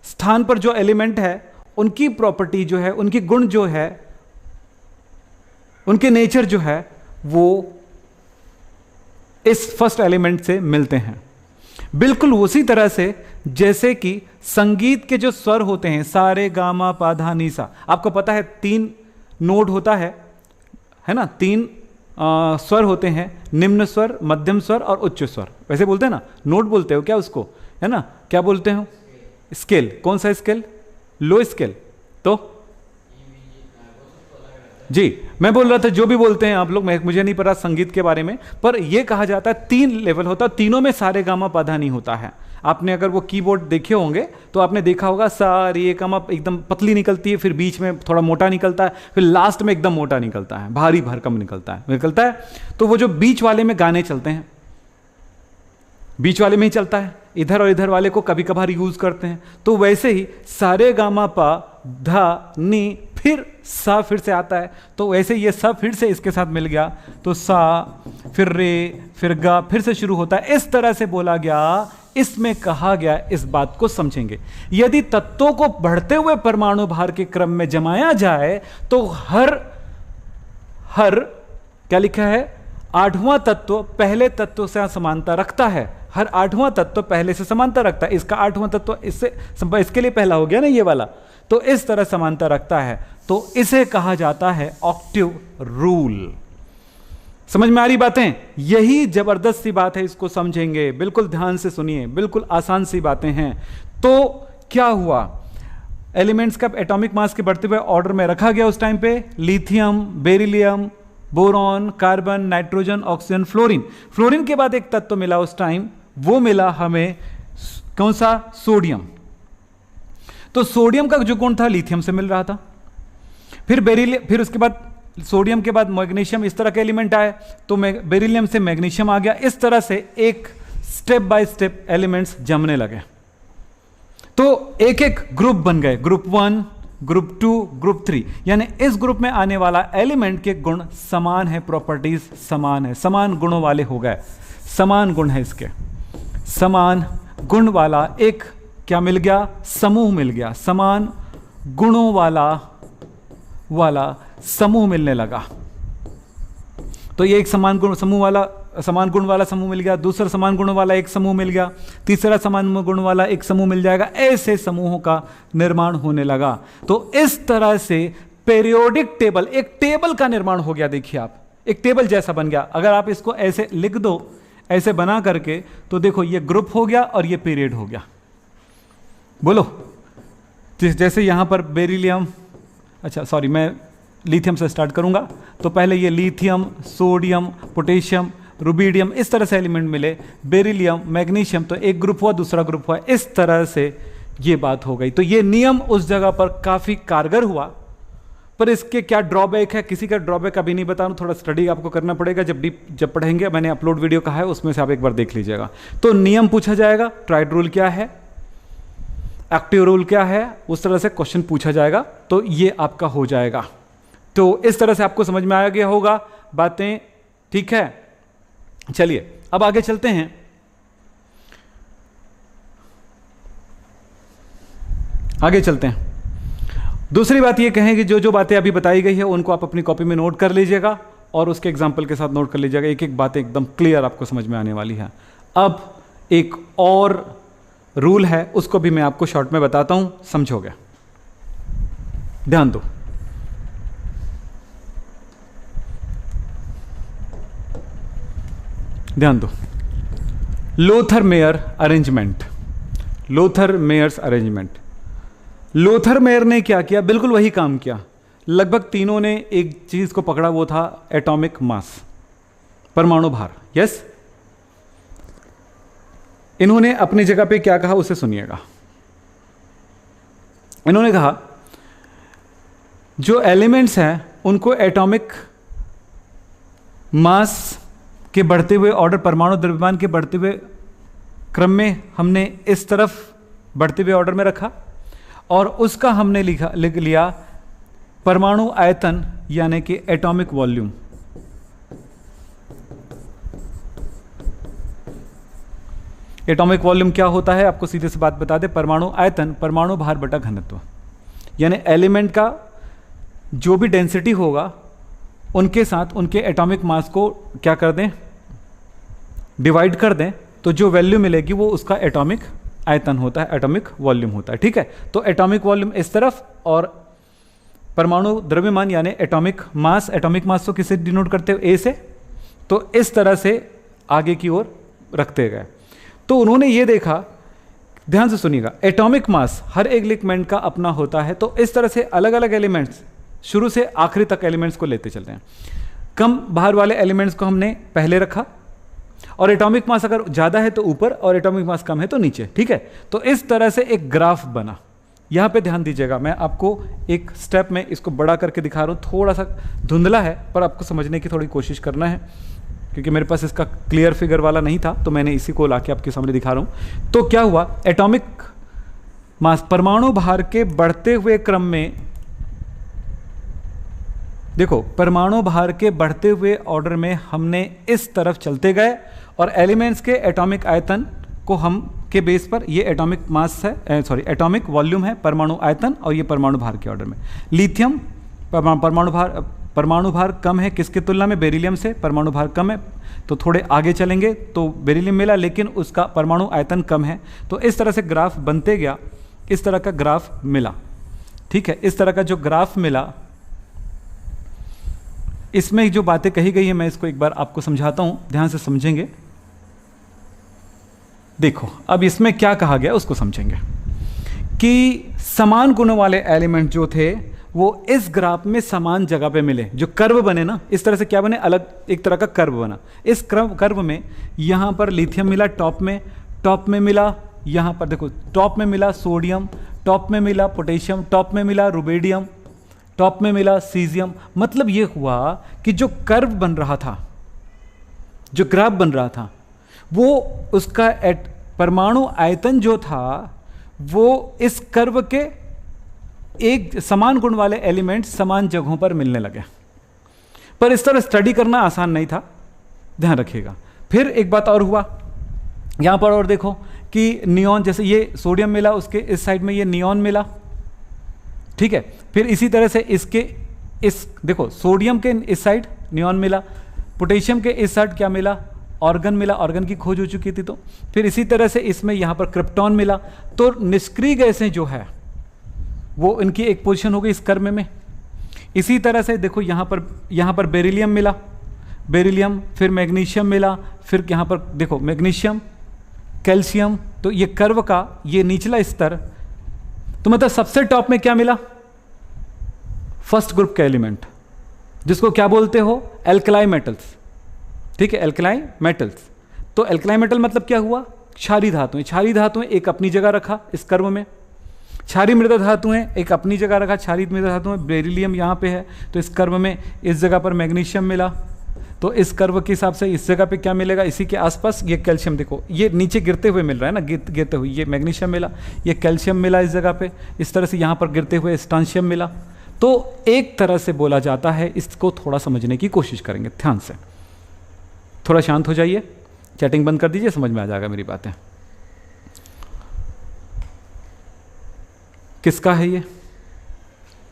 स्थान पर जो एलिमेंट है उनकी प्रॉपर्टी जो है, उनकी गुण जो है, उनके नेचर जो है वो इस फर्स्ट एलिमेंट से मिलते हैं। बिल्कुल उसी तरह से जैसे कि संगीत के जो स्वर होते हैं, सारे गामा पा धा नी सा, आपको पता है 3 नोट होता है ना, 3 स्वर होते हैं, निम्न स्वर, मध्यम स्वर और उच्च स्वर। वैसे बोलते हैं ना, नोट बोलते हो क्या उसको, है ना? क्या बोलते हो? स्केल। कौन सा स्केल? लो स्केल। तो जी मैं बोल रहा था जो भी बोलते हैं आप लोग, मुझे नहीं पता संगीत के बारे में, पर यह कहा जाता है 3 लेवल होता है, तीनों में सारे गामा पा नहीं होता है। आपने अगर वो कीबोर्ड देखे होंगे तो आपने देखा होगा सारी ये गामा एकदम पतली निकलती है, फिर बीच में थोड़ा मोटा निकलता है, फिर लास्ट में एकदम मोटा निकलता है, भारी भरकम निकलता है। तो वो जो बीच वाले में गाने चलते हैं, बीच वाले में ही चलता है, इधर और इधर वाले को कभी कभार यूज करते हैं। तो वैसे ही सारे गामा पा धा नी, फिर सा फिर से आता है, तो वैसे ये सा फिर से इसके साथ मिल गया, तो सा, फिर रे, फिर गा, फिर से शुरू होता है। इस तरह से बोला गया, इसमें कहा गया, इस बात को समझेंगे। यदि तत्वों को बढ़ते हुए परमाणु भार के क्रम में जमाया जाए तो हर क्या लिखा है, 8वां तत्व पहले तत्व से समानता रखता है। हर 8वां तत्व पहले से समानता रखता है। इसका 8वां तत्व इसके लिए पहला हो गया ना ये वाला, तो इस तरह समानता रखता है, तो इसे कहा जाता है ऑक्टिव रूल। समझ में आ रही बातें? यही जबरदस्त सी बात है, इसको समझेंगे, बिल्कुल ध्यान से सुनिए, बिल्कुल आसान सी बातें हैं। तो क्या हुआ, एलिमेंट्स का एटॉमिक मास के बढ़ते हुए ऑर्डर में रखा गया उस टाइम पे, lithium, beryllium, boron, carbon, nitrogen, oxygen, fluorine. Fluorine के बाद एक तत्व मिला उस टाइम, वो मिला हमें कौन सा? सोडियम। तो सोडियम का जो गुण था लिथियम से मिल रहा था। फिर उसके बाद सोडियम के बाद मैग्नीशियम, इस तरह के एलिमेंट आए, तो बेरिलियम से मैग्नीशियम आ गया। इस तरह से एक स्टेप बाय स्टेप एलिमेंट्स जमने लगे। तो एक एक ग्रुप बन गए, ग्रुप 1, ग्रुप 2, ग्रुप 3, यानी इस ग्रुप में आने वाला एलिमेंट के गुण समान है, प्रॉपर्टीज समान है, समान गुणों वाले हो गए, समान गुण है इसके, समान गुण वाला एक क्या मिल गया, समूह मिल गया, समान गुणों वाला समूह मिलने लगा। तो ये एक समान गुण वाला समूह मिल गया, दूसरा समान गुणों वाला एक समूह मिल गया, तीसरा समान गुण वाला एक समूह मिल जाएगा, ऐसे समूहों का निर्माण होने लगा। तो इस तरह से पीरियोडिक टेबल, एक टेबल का निर्माण हो गया। देखिए आप, एक टेबल जैसा बन गया। अगर आप इसको ऐसे लिख दो, ऐसे बना करके, तो देखो ये ग्रुप हो गया और ये पीरियड हो गया। बोलो, जैसे यहां पर बेरिलियम, अच्छा सॉरी, मैं लिथियम से स्टार्ट करूंगा। तो पहले ये लिथियम, सोडियम, पोटेशियम, रुबिडियम, इस तरह से एलिमेंट मिले, बेरिलियम, मैग्नीशियम, तो एक ग्रुप हुआ, दूसरा ग्रुप हुआ, इस तरह से ये बात हो गई। तो ये नियम उस जगह पर काफी कारगर हुआ, पर इसके क्या ड्रॉबैक है, किसी का ड्रॉबैक अभी नहीं बता रहा हूं, थोड़ा स्टडी आपको करना पड़ेगा। जब पढ़ेंगे, मैंने अपलोड वीडियो कहा है, उसमें से आप एक बार देख लीजिएगा। तो नियम पूछा जाएगा, ट्राइड रूल क्या है, एक्टिव रूल क्या है, उस तरह से क्वेश्चन पूछा जाएगा, तो ये आपका हो जाएगा। तो इस तरह से आपको समझ में आ गया होगा बातें, ठीक है। चलिए अब आगे चलते हैं। दूसरी बात ये कहें कि जो जो बातें अभी बताई गई है उनको आप अपनी कॉपी में नोट कर लीजिएगा और उसके एग्जाम्पल के साथ नोट कर लीजिएगा। एक एक बातें एकदम क्लियर आपको समझ में आने वाली है। अब एक और रूल है, उसको भी मैं आपको शॉर्ट में बताता हूं, समझोगे, ध्यान दो। Lothar Meyer arrangement, Lothar Meyer ने क्या किया, बिल्कुल वही काम किया। लगभग तीनों ने एक चीज को पकड़ा, वो था एटॉमिक मास, परमाणु भार। यस, इन्होंने अपनी जगह पे क्या कहा उसे सुनिएगा। इन्होंने कहा जो एलिमेंट्स हैं उनको एटॉमिक मास के बढ़ते हुए ऑर्डर, परमाणु द्रव्यमान के बढ़ते हुए क्रम में हमने इस तरफ बढ़ते हुए ऑर्डर में रखा और उसका हमने लिख लिया परमाणु आयतन, यानी कि एटॉमिक वॉल्यूम। एटॉमिक वॉल्यूम क्या होता है, आपको सीधे से बात बता दे, परमाणु आयतन, परमाणु भार बटा घनत्व, यानी एलिमेंट का जो भी डेंसिटी होगा उनके साथ उनके एटॉमिक मास को क्या कर दें, डिवाइड कर दें, तो जो वैल्यू मिलेगी वो उसका एटॉमिक आयतन होता है, एटॉमिक वॉल्यूम होता है। ठीक है, तो एटॉमिक वॉल्यूम इस तरफ और परमाणु द्रव्यमान यानी एटॉमिक मास को किससे डिनोट करते हो, ए से, तो इस तरह से आगे की ओर रखते गए। तो उन्होंने ये देखा, ध्यान से सुनिएगा, एटॉमिक मास हर एक एलिमेंट का अपना होता है, तो इस तरह से अलग अलग एलिमेंट्स शुरू से आखिरी तक एलिमेंट्स को लेते चलते हैं। कम भार वाले एलिमेंट्स को हमने पहले रखा और एटॉमिक मास अगर ज़्यादा है तो ऊपर और एटॉमिक मास कम है तो नीचे। ठीक है, तो इस तरह से एक ग्राफ बना। यहाँ पे ध्यान दीजिएगा, मैं आपको एक स्टेप में इसको बड़ा करके दिखा रहा हूँ, थोड़ा सा धुंधला है पर आपको समझने की थोड़ी कोशिश करना है, क्योंकि मेरे पास इसका क्लियर फिगर वाला नहीं था, तो मैंने इसी को लाके आपके सामने दिखा रहा हूँ। तो क्या हुआ, एटॉमिक मास, परमाणु भार के बढ़ते हुए क्रम में, देखो परमाणु भार के बढ़ते हुए ऑर्डर में हमने इस तरफ चलते गए और एलिमेंट्स के एटॉमिक आयतन को हम के बेस पर, ये एटॉमिक मास है, सॉरी एटॉमिक वॉल्यूम है, परमाणु आयतन, और ये परमाणु भार के ऑर्डर में। लिथियम परमाणु भार कम है किसके तुलना में, बेरिलियम से, परमाणु भार कम है, तो थोड़े आगे चलेंगे तो बेरिलियम मिला, लेकिन उसका परमाणु आयतन कम है। तो इस तरह से ग्राफ बनते गया, इस तरह का ग्राफ मिला। ठीक है, इस तरह का जो ग्राफ मिला, इसमें जो बातें कही गई है मैं इसको एक बार आपको समझाता हूं, ध्यान से समझेंगे। देखो अब इसमें क्या कहा गया उसको समझेंगे कि समान गुणों वाले एलिमेंट जो थे वो इस ग्राफ में समान जगह पे मिले। जो कर्व बने ना, इस तरह से क्या बने, अलग एक तरह का कर्व बना। इस कर्व में यहां पर लिथियम मिला टॉप में मिला, यहां पर देखो टॉप में मिला सोडियम, टॉप में मिला पोटेशियम, टॉप में मिला रुबिडियम, टॉप में मिला सीजियम। मतलब यह हुआ कि जो कर्व बन रहा था, जो ग्राफ बन रहा था, वो उसका परमाणु आयतन जो था वो इस कर्व के एक समान गुण वाले एलिमेंट समान जगहों पर मिलने लगे। पर इस तरह स्टडी करना आसान नहीं था, ध्यान रखिएगा। फिर एक बात और हुआ यहां पर, और देखो कि नियॉन, जैसे ये सोडियम मिला, उसके इस साइड में ये नियॉन मिला, ठीक है। फिर इसी तरह से इसके इस देखो सोडियम के इस साइड नियॉन मिला, पोटेशियम के इस साइड क्या मिला, ऑर्गन मिला, ऑर्गन की खोज हो चुकी थी। तो फिर इसी तरह से इसमें यहां पर क्रिप्टॉन मिला। तो निष्क्रिय गैसें जो है वो इनकी एक पोजीशन हो गई इस कर्व में। इसी तरह से देखो यहां पर बेरिलियम मिला, बेरिलियम, फिर मैग्नीशियम मिला, फिर यहां पर देखो मैग्नीशियम, कैल्शियम। तो ये कर्व का ये निचला स्तर, तो मतलब सबसे टॉप में क्या मिला, फर्स्ट ग्रुप के एलिमेंट, जिसको क्या बोलते हो, एल्कलाई मेटल्स, ठीक है, एल्कलाई मेटल्स। तो एल्कलाई मेटल मतलब क्या हुआ, क्षारीय धातुएं। क्षारीय धातुएं एक अपनी जगह रखा इस कर्व में, क्षारीय मृदा धातुएं एक अपनी जगह रखा, क्षारीय मृदा धातुएं, बेरिलियम यहाँ पे है, तो इस कर्व में इस जगह पर मैग्नीशियम मिला। तो इस कर्व के हिसाब से इस जगह पे क्या मिलेगा, इसी के आसपास ये कैल्शियम, देखो ये नीचे गिरते हुए मिल रहा है ना, गिरते हुए ये मैग्नीशियम मिला, ये कैल्शियम मिला इस जगह पे, इस तरह से यहाँ पर गिरते हुए स्टांशियम मिला। तो एक तरह से बोला जाता है, इसको थोड़ा समझने की कोशिश करेंगे ध्यान से। थोड़ा शांत हो जाइए, चैटिंग बंद कर दीजिए, समझ में आ जाएगा मेरी बातें। किसका है ये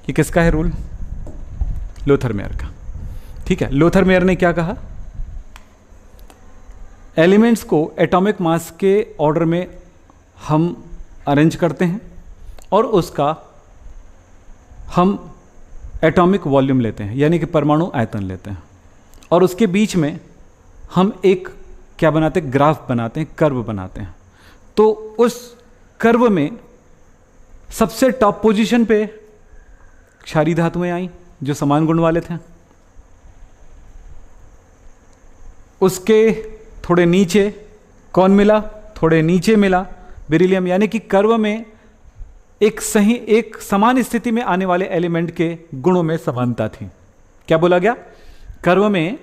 किसका है रूल, लोथर मेयर का, ठीक है। लोथर मेयर ने क्या कहा, एलिमेंट्स को एटॉमिक मास के ऑर्डर में हम अरेंज करते हैं और उसका हम एटॉमिक वॉल्यूम लेते हैं, यानी कि परमाणु आयतन लेते हैं, और उसके बीच में हम एक क्या बनाते हैं, ग्राफ बनाते हैं, कर्व बनाते हैं। तो उस कर्व में सबसे टॉप पोजीशन पे क्षारीय धातुएं आई जो समान गुण वाले थे, उसके थोड़े नीचे कौन मिला, थोड़े नीचे मिला बेरिलियम, यानी कि कर्व में एक समान स्थिति में आने वाले एलिमेंट के गुणों में समानता थी। क्या बोला गया, कर्व में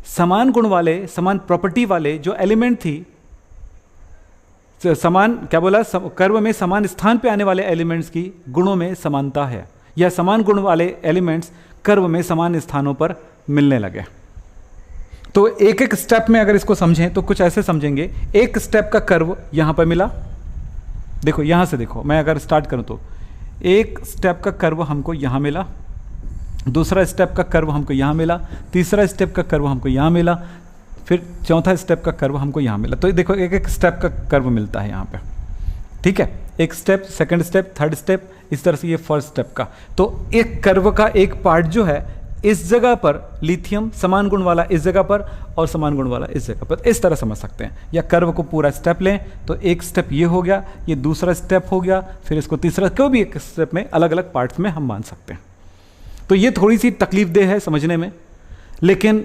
समान गुण वाले, समान प्रॉपर्टी वाले जो एलिमेंट थी, समान क्या बोला, कर्व में समान स्थान पे आने वाले एलिमेंट्स की गुणों में समानता है, या समान गुण वाले एलिमेंट्स कर्व में समान स्थानों पर मिलने लगे। तो एक एक स्टेप में अगर इसको समझें तो कुछ ऐसे समझेंगे, एक स्टेप का कर्व यहां पर मिला, देखो यहां से देखो, मैं अगर स्टार्ट करूं तो एक स्टेप का कर्व हमको यहां मिला, दूसरा स्टेप का कर्व हमको यहां मिला, तीसरा स्टेप का कर्व हमको यहां मिला, फिर चौथा स्टेप का कर्व हमको यहां मिला। तो देखो एक एक स्टेप का कर्व मिलता है यहां पे, ठीक है, एक step, second step, third step, इस तरह से ये फर्स्ट स्टेप का। तो एक कर्व का एक पार्ट जो है इस जगह पर लिथियम समान गुण वाला इस जगह पर और समान गुण वाला इस जगह पर, इस तरह समझ सकते हैं। या कर्व को पूरा स्टेप लें तो एक स्टेप ये हो गया, ये दूसरा स्टेप हो गया, फिर इसको तीसरा, कोई भी एक स्टेप में अलग अलग पार्ट्स में हम मान सकते हैं। तो ये थोड़ी सी तकलीफदेह है समझने में, लेकिन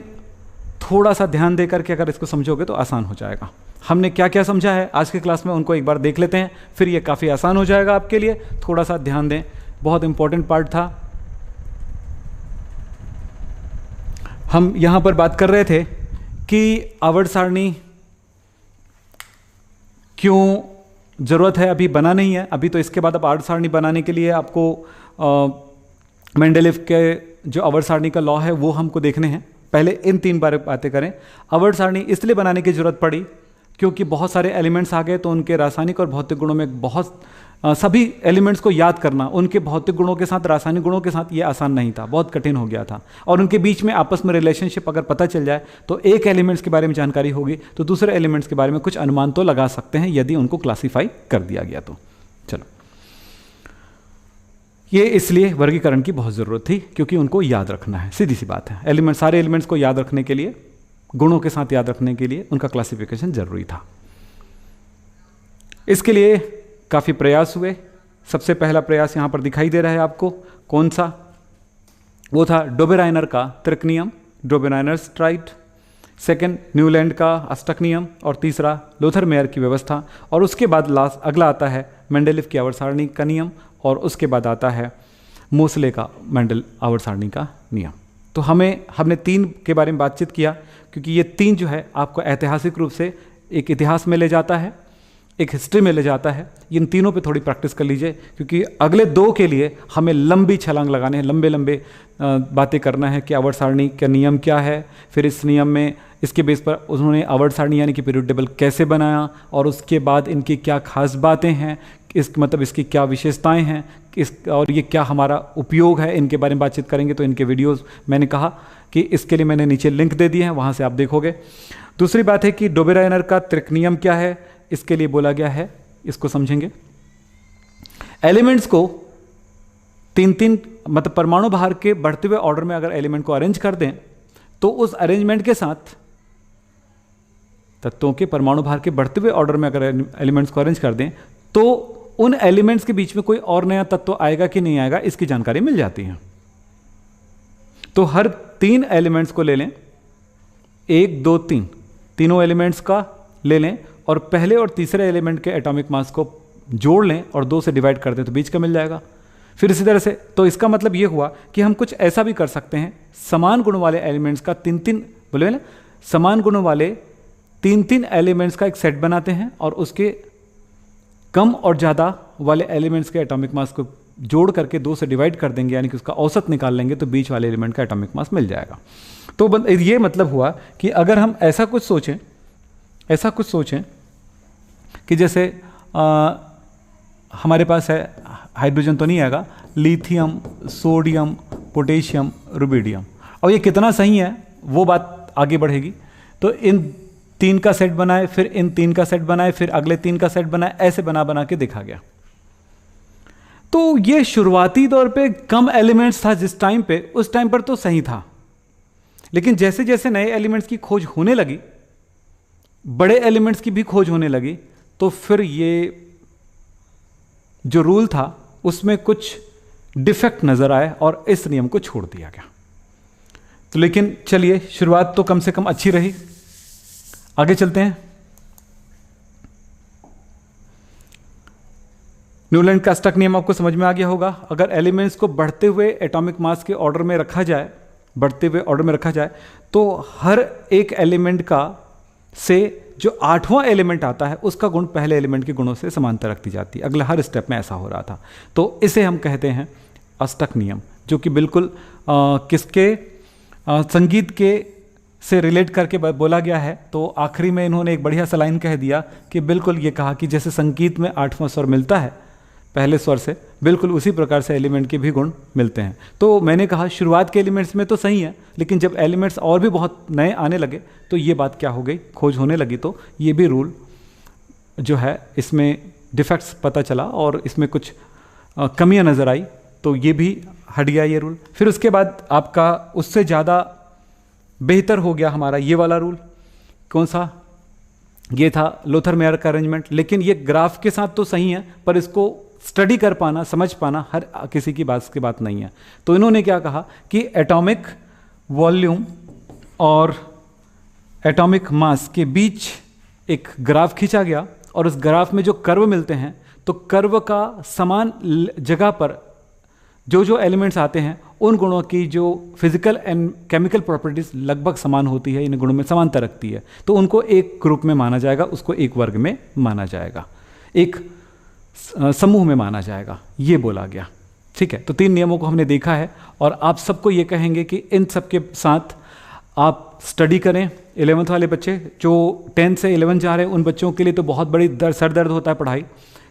थोड़ा सा ध्यान देकर के अगर इसको समझोगे तो आसान हो जाएगा। हमने क्या क्या समझा है आज की क्लास में, उनको एक बार देख लेते हैं, फिर ये काफ़ी आसान हो जाएगा आपके लिए। थोड़ा सा ध्यान दें, बहुत इंपॉर्टेंट पार्ट था। हम यहाँ पर बात कर रहे थे कि आवर्त सारणी क्यों ज़रूरत है, अभी बना नहीं है, अभी तो इसके बाद अब आवर्त सारणी बनाने के लिए आपको मेंडेलीव के जो आवर्त सारणी का लॉ है वो हमको देखने हैं। पहले इन 3 बातें करें। आवर्त सारणी इसलिए बनाने की ज़रूरत पड़ी क्योंकि बहुत सारे एलिमेंट्स आ गए, तो उनके रासायनिक और भौतिक गुणों में सभी एलिमेंट्स को याद करना, उनके भौतिक गुणों के साथ, रासायनिक गुणों के साथ, ये आसान नहीं था, बहुत कठिन हो गया था। और उनके बीच में आपस में रिलेशनशिप अगर पता चल जाए तो एक एलिमेंट्स के बारे में जानकारी होगी तो दूसरे एलिमेंट्स के बारे में कुछ अनुमान तो लगा सकते हैं यदि उनको क्लासीफाई कर दिया गया तो। चलो, ये इसलिए वर्गीकरण की बहुत ज़रूरत थी क्योंकि उनको याद रखना है, सीधी सी बात है। सारे एलिमेंट्स को याद रखने के लिए, गुणों के साथ याद रखने के लिए उनका क्लासिफिकेशन जरूरी था। इसके लिए काफ़ी प्रयास हुए। सबसे पहला प्रयास यहाँ पर दिखाई दे रहा है आपको, कौन सा, वो था डोबेराइनर का त्रिक नियम, डोबेराइनर्स ट्राइड, सेकंड न्यूलैंड का अष्टक नियम, और तीसरा लोथर मेयर की व्यवस्था। और उसके बाद अगला आता है मेंडेलीव की आवर्त सारणी का नियम, और उसके बाद आता है मोसले का मेंडल आवर्त सारणी का नियम। तो हमने 3 के बारे में बातचीत किया क्योंकि ये 3 जो है आपको ऐतिहासिक रूप से एक इतिहास में ले जाता है, एक हिस्ट्री में ले जाता है। इन तीनों पे थोड़ी प्रैक्टिस कर लीजिए, क्योंकि अगले 2 के लिए हमें लंबी छलांग लगाने हैं, लंबे लंबे बातें करना है कि आवर्त सारणी का नियम क्या है, फिर इस नियम में इसके बेस पर उन्होंने आवर्त सारणी यानी कि पीरियड टेबल कैसे बनाया, और उसके बाद इनकी क्या खास बातें हैं, मतलब इसकी क्या विशेषताएं हैं, और ये क्या हमारा उपयोग है, इनके बारे में बातचीत करेंगे। तो इनके वीडियोस मैंने कहा कि इसके लिए मैंने नीचे लिंक दे दिए हैं, वहाँ से आप देखोगे। दूसरी बात है कि डोबेरायनर का त्रिक नियम क्या है, इसके लिए बोला गया है, इसको समझेंगे। एलिमेंट्स को 3-3 मतलब परमाणु भार के बढ़ते हुए ऑर्डर में अगर एलिमेंट को अरेंज कर दें, तो उस अरेंजमेंट के साथ तत्वों के परमाणु भार के बढ़ते हुए ऑर्डर में अगर एलिमेंट्स को अरेंज कर दें, तो उन एलिमेंट्स के बीच में कोई और नया तत्व आएगा कि नहीं आएगा, इसकी जानकारी मिल जाती है। तो हर 3 एलिमेंट्स को ले लें, 1, 2, 3 तीनों एलिमेंट्स का ले लें, और पहले और तीसरे एलिमेंट के एटॉमिक मास को जोड़ लें और 2 से डिवाइड कर दें, तो बीच का मिल जाएगा। फिर इसी तरह से, तो इसका मतलब ये हुआ कि हम कुछ ऐसा भी कर सकते हैं, समान गुणों वाले एलिमेंट्स का 3-3 बोले ना, समान गुणों वाले 3-3 एलिमेंट्स का एक सेट बनाते हैं, और उसके कम और ज़्यादा वाले एलिमेंट्स के एटॉमिक मास को जोड़ करके 2 से डिवाइड कर देंगे, यानी कि उसका औसत निकाल लेंगे, तो बीच वाले एलिमेंट का एटॉमिक मास मिल जाएगा। तो ये मतलब हुआ कि अगर हम ऐसा कुछ सोचें कि जैसे हमारे पास है, हाइड्रोजन तो नहीं आएगा, लिथियम, सोडियम, पोटेशियम, रुबिडियम, और ये कितना सही है वो बात आगे बढ़ेगी। तो इन 3 का सेट बनाए, फिर इन 3 का सेट बनाए, फिर अगले 3 का सेट बनाए, ऐसे बना बना के देखा गया। तो ये शुरुआती तौर पे कम एलिमेंट्स था जिस टाइम पे, उस टाइम पर तो सही था, लेकिन जैसे जैसे नए एलिमेंट्स की खोज होने लगी, बड़े एलिमेंट्स की भी खोज होने लगी, तो फिर ये जो रूल था उसमें कुछ डिफेक्ट नजर आए और इस नियम को छोड़ दिया गया। तो लेकिन चलिए, शुरुआत तो कम से कम अच्छी रही। आगे चलते हैं। न्यूलैंड का स्टक नियम आपको समझ में आ गया होगा। अगर एलिमेंट्स को बढ़ते हुए एटॉमिक मास के ऑर्डर में रखा जाए, तो हर एक एलिमेंट का से जो 8वां एलिमेंट आता है, उसका गुण पहले एलिमेंट के गुणों से समानता रखती जाती है। अगला हर स्टेप में ऐसा हो रहा था। तो इसे हम कहते हैं अस्टक नियम, जो कि बिल्कुल संगीत के से रिलेट करके बोला गया है। तो आखिरी में इन्होंने एक बढ़िया सा लाइन कह दिया कि बिल्कुल ये कहा कि जैसे संगीत में 8वां स्वर मिलता है पहले स्वर से, बिल्कुल उसी प्रकार से एलिमेंट के भी गुण मिलते हैं। तो मैंने कहा शुरुआत के एलिमेंट्स में तो सही है, लेकिन जब एलिमेंट्स और भी बहुत नए आने लगे तो ये बात क्या हो गई, खोज होने लगी, तो ये भी रूल जो है इसमें डिफेक्ट्स पता चला और इसमें कुछ कमियां नज़र आई, तो ये भी हट गया ये रूल। फिर उसके बाद आपका उससे ज़्यादा बेहतर हो गया हमारा ये वाला रूल। कौन सा? ये था लोथर मेयर का अरेंजमेंट। लेकिन ये ग्राफ के साथ तो सही है, पर इसको स्टडी कर पाना, समझ पाना हर किसी की बात नहीं है। तो इन्होंने क्या कहा कि एटॉमिक वॉल्यूम और एटॉमिक मास के बीच एक ग्राफ खींचा गया, और उस ग्राफ में जो कर्व मिलते हैं, तो कर्व का समान जगह पर जो जो एलिमेंट्स आते हैं, उन गुणों की जो फिजिकल एंड केमिकल प्रॉपर्टीज लगभग समान होती है, इन गुणों में समानता रखती है, तो उनको एक ग्रुप में माना जाएगा, उसको एक वर्ग में माना जाएगा, एक समूह में माना जाएगा, ये बोला गया। ठीक है, तो 3 नियमों को हमने देखा है, और आप सबको ये कहेंगे कि इन सब के साथ आप स्टडी करें। 11th वाले बच्चे जो 10 से 11 जा रहे हैं, उन बच्चों के लिए तो बहुत बड़ी सर दर्द होता है पढ़ाई,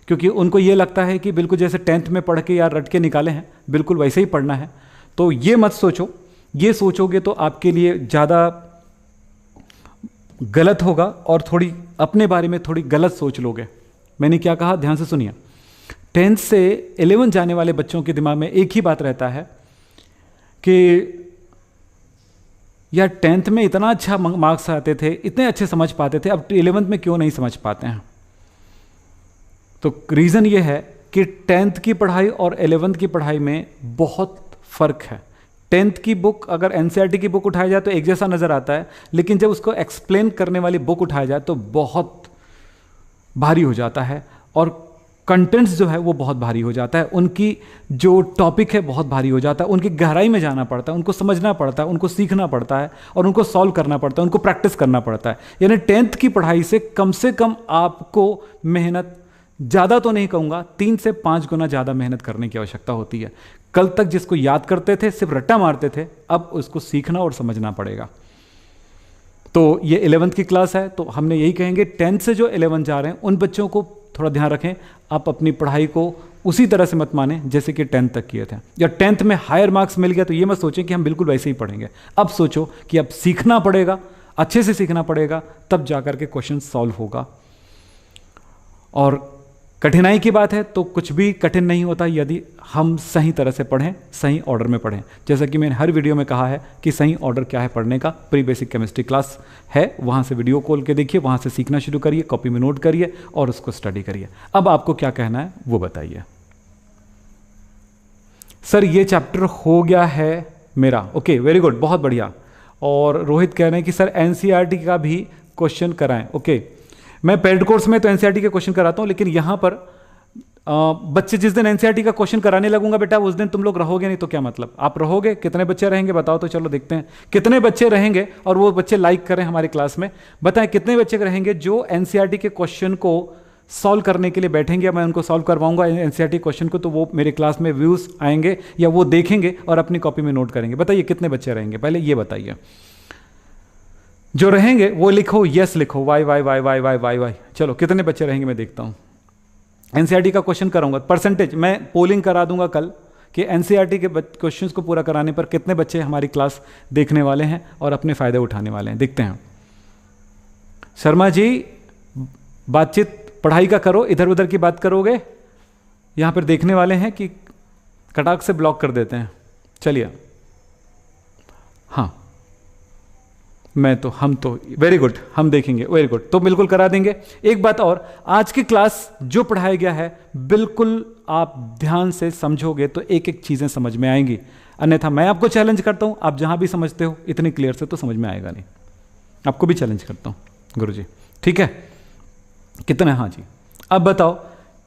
क्योंकि उनको ये लगता है कि बिल्कुल जैसे 10th में पढ़ के या रट के निकाले हैं, बिल्कुल वैसे ही पढ़ना है। तो ये मत सोचो, ये सोचोगे तो आपके लिए ज़्यादा गलत होगा, और थोड़ी अपने बारे में थोड़ी गलत सोच लोगे। मैंने क्या कहा, ध्यान से सुनिए। 10th से 11 जाने वाले बच्चों के दिमाग में एक ही बात रहता है कि यार 10th में इतना अच्छा मार्क्स आते थे, इतने अच्छे समझ पाते थे, अब 11th में क्यों नहीं समझ पाते हैं। तो रीज़न ये है कि 10th की पढ़ाई और 11th की पढ़ाई में बहुत फ़र्क है। 10th की बुक अगर NCERT की बुक उठाया जाए तो एक जैसा नज़र आता है, लेकिन जब उसको एक्सप्लेन करने वाली बुक उठाया जाए तो बहुत भारी हो जाता है, और कंटेंट्स जो है वो बहुत भारी हो जाता है, उनकी जो टॉपिक है बहुत भारी हो जाता है, उनकी गहराई में जाना पड़ता है, उनको समझना पड़ता है, उनको सीखना पड़ता है और उनको सॉल्व करना पड़ता है, उनको प्रैक्टिस करना पड़ता है। यानी 10th की पढ़ाई से कम आपको मेहनत, ज़्यादा तो नहीं कहूँगा, 3 से 5 गुना ज़्यादा मेहनत करने की आवश्यकता होती है। कल तक जिसको याद करते थे, सिर्फ रट्टा मारते थे, अब उसको सीखना और समझना पड़ेगा। तो ये 11th की क्लास है, तो हमने यही कहेंगे 10th से जो 11th जा रहे हैं उन बच्चों को थोड़ा ध्यान रखें, आप अपनी पढ़ाई को उसी तरह से मत माने जैसे कि 10th तक किए थे। या 10th में हायर मार्क्स मिल गया तो ये मत सोचें कि हम बिल्कुल वैसे ही पढ़ेंगे। अब सोचो कि अब सीखना पड़ेगा, अच्छे से सीखना पड़ेगा, तब जाकर के क्वेश्चन सॉल्व होगा। और कठिनाई की बात है तो कुछ भी कठिन नहीं होता यदि हम सही तरह से पढ़ें, सही ऑर्डर में पढ़ें। जैसा कि मैंने हर वीडियो में कहा है कि सही ऑर्डर क्या है पढ़ने का, प्री बेसिक केमिस्ट्री क्लास है, वहाँ से वीडियो खोल के देखिए, वहाँ से सीखना शुरू करिए, कॉपी में नोट करिए और उसको स्टडी करिए। अब आपको क्या कहना है वो बताइए। सर ये चैप्टर हो गया है मेरा, ओके वेरी गुड, बहुत बढ़िया। और रोहित कह रहे हैं कि सर एनसीईआरटी का भी क्वेश्चन कराएं, ओके। मैं पेड कोर्स में तो एनसीईआरटी के क्वेश्चन कराता हूं, लेकिन यहां पर बच्चे जिस दिन एनसीईआरटी का क्वेश्चन कराने लगूंगा बेटा, उस दिन तुम लोग रहोगे नहीं तो क्या मतलब? आप रहोगे? कितने बच्चे रहेंगे बताओ तो, चलो देखते हैं कितने बच्चे रहेंगे। और वो बच्चे लाइक करें हमारी क्लास में, बताएं कितने बच्चे रहेंगे जो एनसीईआरटी के क्वेश्चन को सॉल्व करने के लिए बैठेंगे। मैं उनको सॉल्व करवाऊंगा एनसीईआरटी क्वेश्चन को, तो वो मेरे क्लास में व्यूज आएंगे या वो देखेंगे और अपनी कॉपी में नोट करेंगे। बताइए कितने बच्चे रहेंगे, पहले ये बताइए। जो रहेंगे वो लिखो, यस लिखो, Y Y Y Y Y Y Y. चलो कितने बच्चे रहेंगे मैं देखता हूं। एनसीईआरटी का क्वेश्चन कराऊंगा, परसेंटेज मैं पोलिंग करा दूंगा कल कि एनसीईआरटी के क्वेश्चंस को पूरा कराने पर कितने बच्चे हमारी क्लास देखने वाले हैं और अपने फायदे उठाने वाले हैं, देखते हैं। शर्मा जी बातचीत पढ़ाई का करो, इधर उधर की बात करोगे, यहां पर देखने वाले हैं कि कटाक से ब्लॉक कर देते हैं। चलिए हाँ, हम तो वेरी गुड, हम देखेंगे, वेरी गुड, तो बिल्कुल करा देंगे। एक बात और, आज की क्लास जो पढ़ाया गया है बिल्कुल आप ध्यान से समझोगे तो एक एक चीजें समझ में आएंगी। अन्यथा मैं आपको चैलेंज करता हूं, आप जहां भी समझते हो इतनी क्लियर से तो समझ में आएगा नहीं। आपको भी चैलेंज करता हूं गुरुजी, ठीक है? कितने? हाँ जी। अब बताओ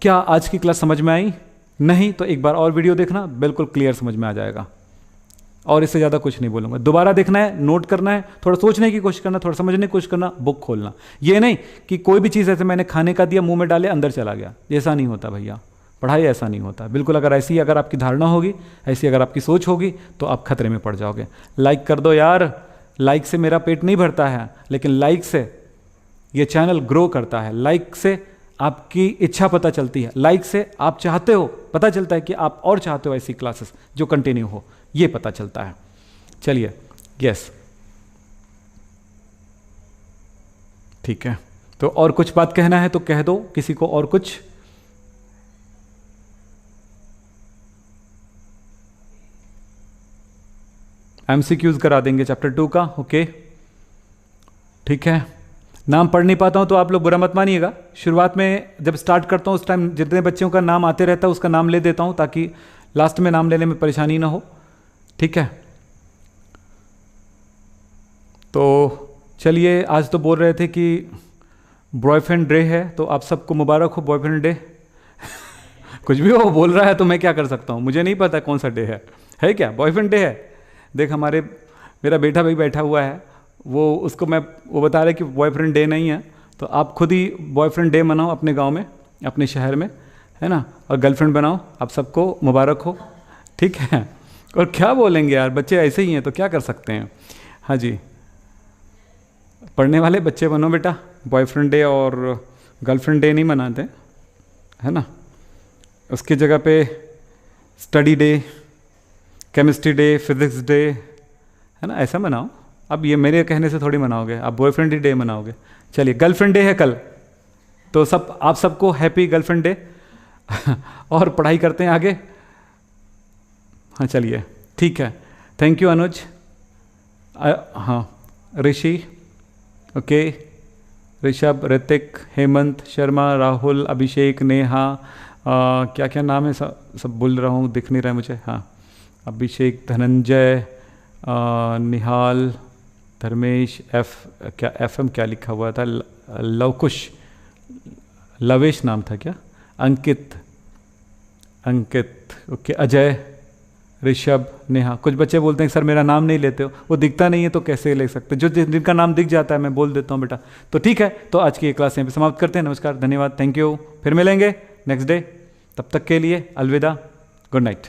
क्या आज की क्लास समझ में आई? नहीं तो एक बार और वीडियो देखना, बिल्कुल क्लियर समझ में आ जाएगा। और इससे ज़्यादा कुछ नहीं बोलूँगा। दोबारा देखना है, नोट करना है, थोड़ा सोचने की कोशिश करना, थोड़ा समझने की कोशिश करना, बुक खोलना। ये नहीं कि कोई भी चीज़ ऐसे मैंने खाने का दिया, मुंह में डाले, अंदर चला गया, ऐसा नहीं होता भैया। पढ़ाई ऐसा नहीं होता बिल्कुल। अगर ऐसी अगर आपकी धारणा होगी, ऐसी अगर आपकी सोच होगी तो आप खतरे में पड़ जाओगे। लाइक कर दो यार, लाइक से मेरा पेट नहीं भरता है, लेकिन लाइक से ये चैनल ग्रो करता है। लाइक से आपकी इच्छा पता चलती है, लाइक से आप चाहते हो, पता चलता है कि आप और चाहते हो ऐसी क्लासेस जो कंटिन्यू हो, ये पता चलता है। चलिए, यस, ठीक है। तो और कुछ बात कहना है तो कह दो, किसी को और कुछ? एमसीक्यूज करा देंगे चैप्टर 2 का, ओके, ठीक है। नाम पढ़ नहीं पाता हूं तो आप लोग बुरा मत मानिएगा। शुरुआत में जब स्टार्ट करता हूं उस टाइम जितने बच्चों का नाम आते रहता है उसका नाम ले देता हूं, ताकि लास्ट में नाम लेने में परेशानी ना हो, ठीक है? तो चलिए, आज तो बोल रहे थे कि बॉयफ्रेंड डे है, तो आप सबको मुबारक हो बॉयफ्रेंड डे। कुछ भी हो बोल रहा है तो मैं क्या कर सकता हूँ, मुझे नहीं पता कौन सा डे है क्या? बॉयफ्रेंड डे है। देख मेरा बेटा भी बैठा हुआ है, वो बता रहे कि बॉयफ्रेंड डे नहीं है, तो आप खुद ही बॉयफ्रेंड डे मनाओ अपने गांव में, अपने शहर में, है ना, और गर्लफ्रेंड बनाओ। आप सबको मुबारक हो, ठीक है? और क्या बोलेंगे यार, बच्चे ऐसे ही हैं तो क्या कर सकते हैं। हाँ जी, पढ़ने वाले बच्चे बनो बेटा, बॉयफ्रेंड डे और गर्लफ्रेंड डे नहीं मनाते, है ना। उसकी जगह पे study day, chemistry day, physics day, है ना, ऐसा मनाओ। अब ये मेरे कहने से थोड़ी मनाओगे, आप बॉयफ्रेंड डे मनाओगे। चलिए, गर्लफ्रेंड डे है कल, तो आप सबको हैप्पी गर्लफ्रेंड डे। और पढ़ाई करते हैं आगे। हाँ चलिए, ठीक है, थैंक यू अनुज। हाँ, ऋषि, ओके, ऋषभ, ऋतिक, हेमंत, शर्मा, राहुल, अभिषेक, नेहा, क्या क्या नाम है, सब बोल रहा हूँ, दिख नहीं रहा है मुझे। हाँ, अभिषेक, धनंजय, निहाल, धर्मेश, एफ एम क्या लिखा हुआ था, लवकुश, लवेश नाम था क्या? अंकित, अंकित, ओके, अजय, ऋषभ, नेहा। कुछ बच्चे बोलते हैं सर मेरा नाम नहीं लेते हो, वो दिखता नहीं है तो कैसे ले सकते, जो जिनका नाम दिख जाता है मैं बोल देता हूँ बेटा। तो ठीक है, तो आज की ये क्लास यहाँ पे समाप्त करते हैं। नमस्कार, धन्यवाद, थैंक यू, फिर मिलेंगे नेक्स्ट डे। तब तक के लिए अलविदा, गुड नाइट।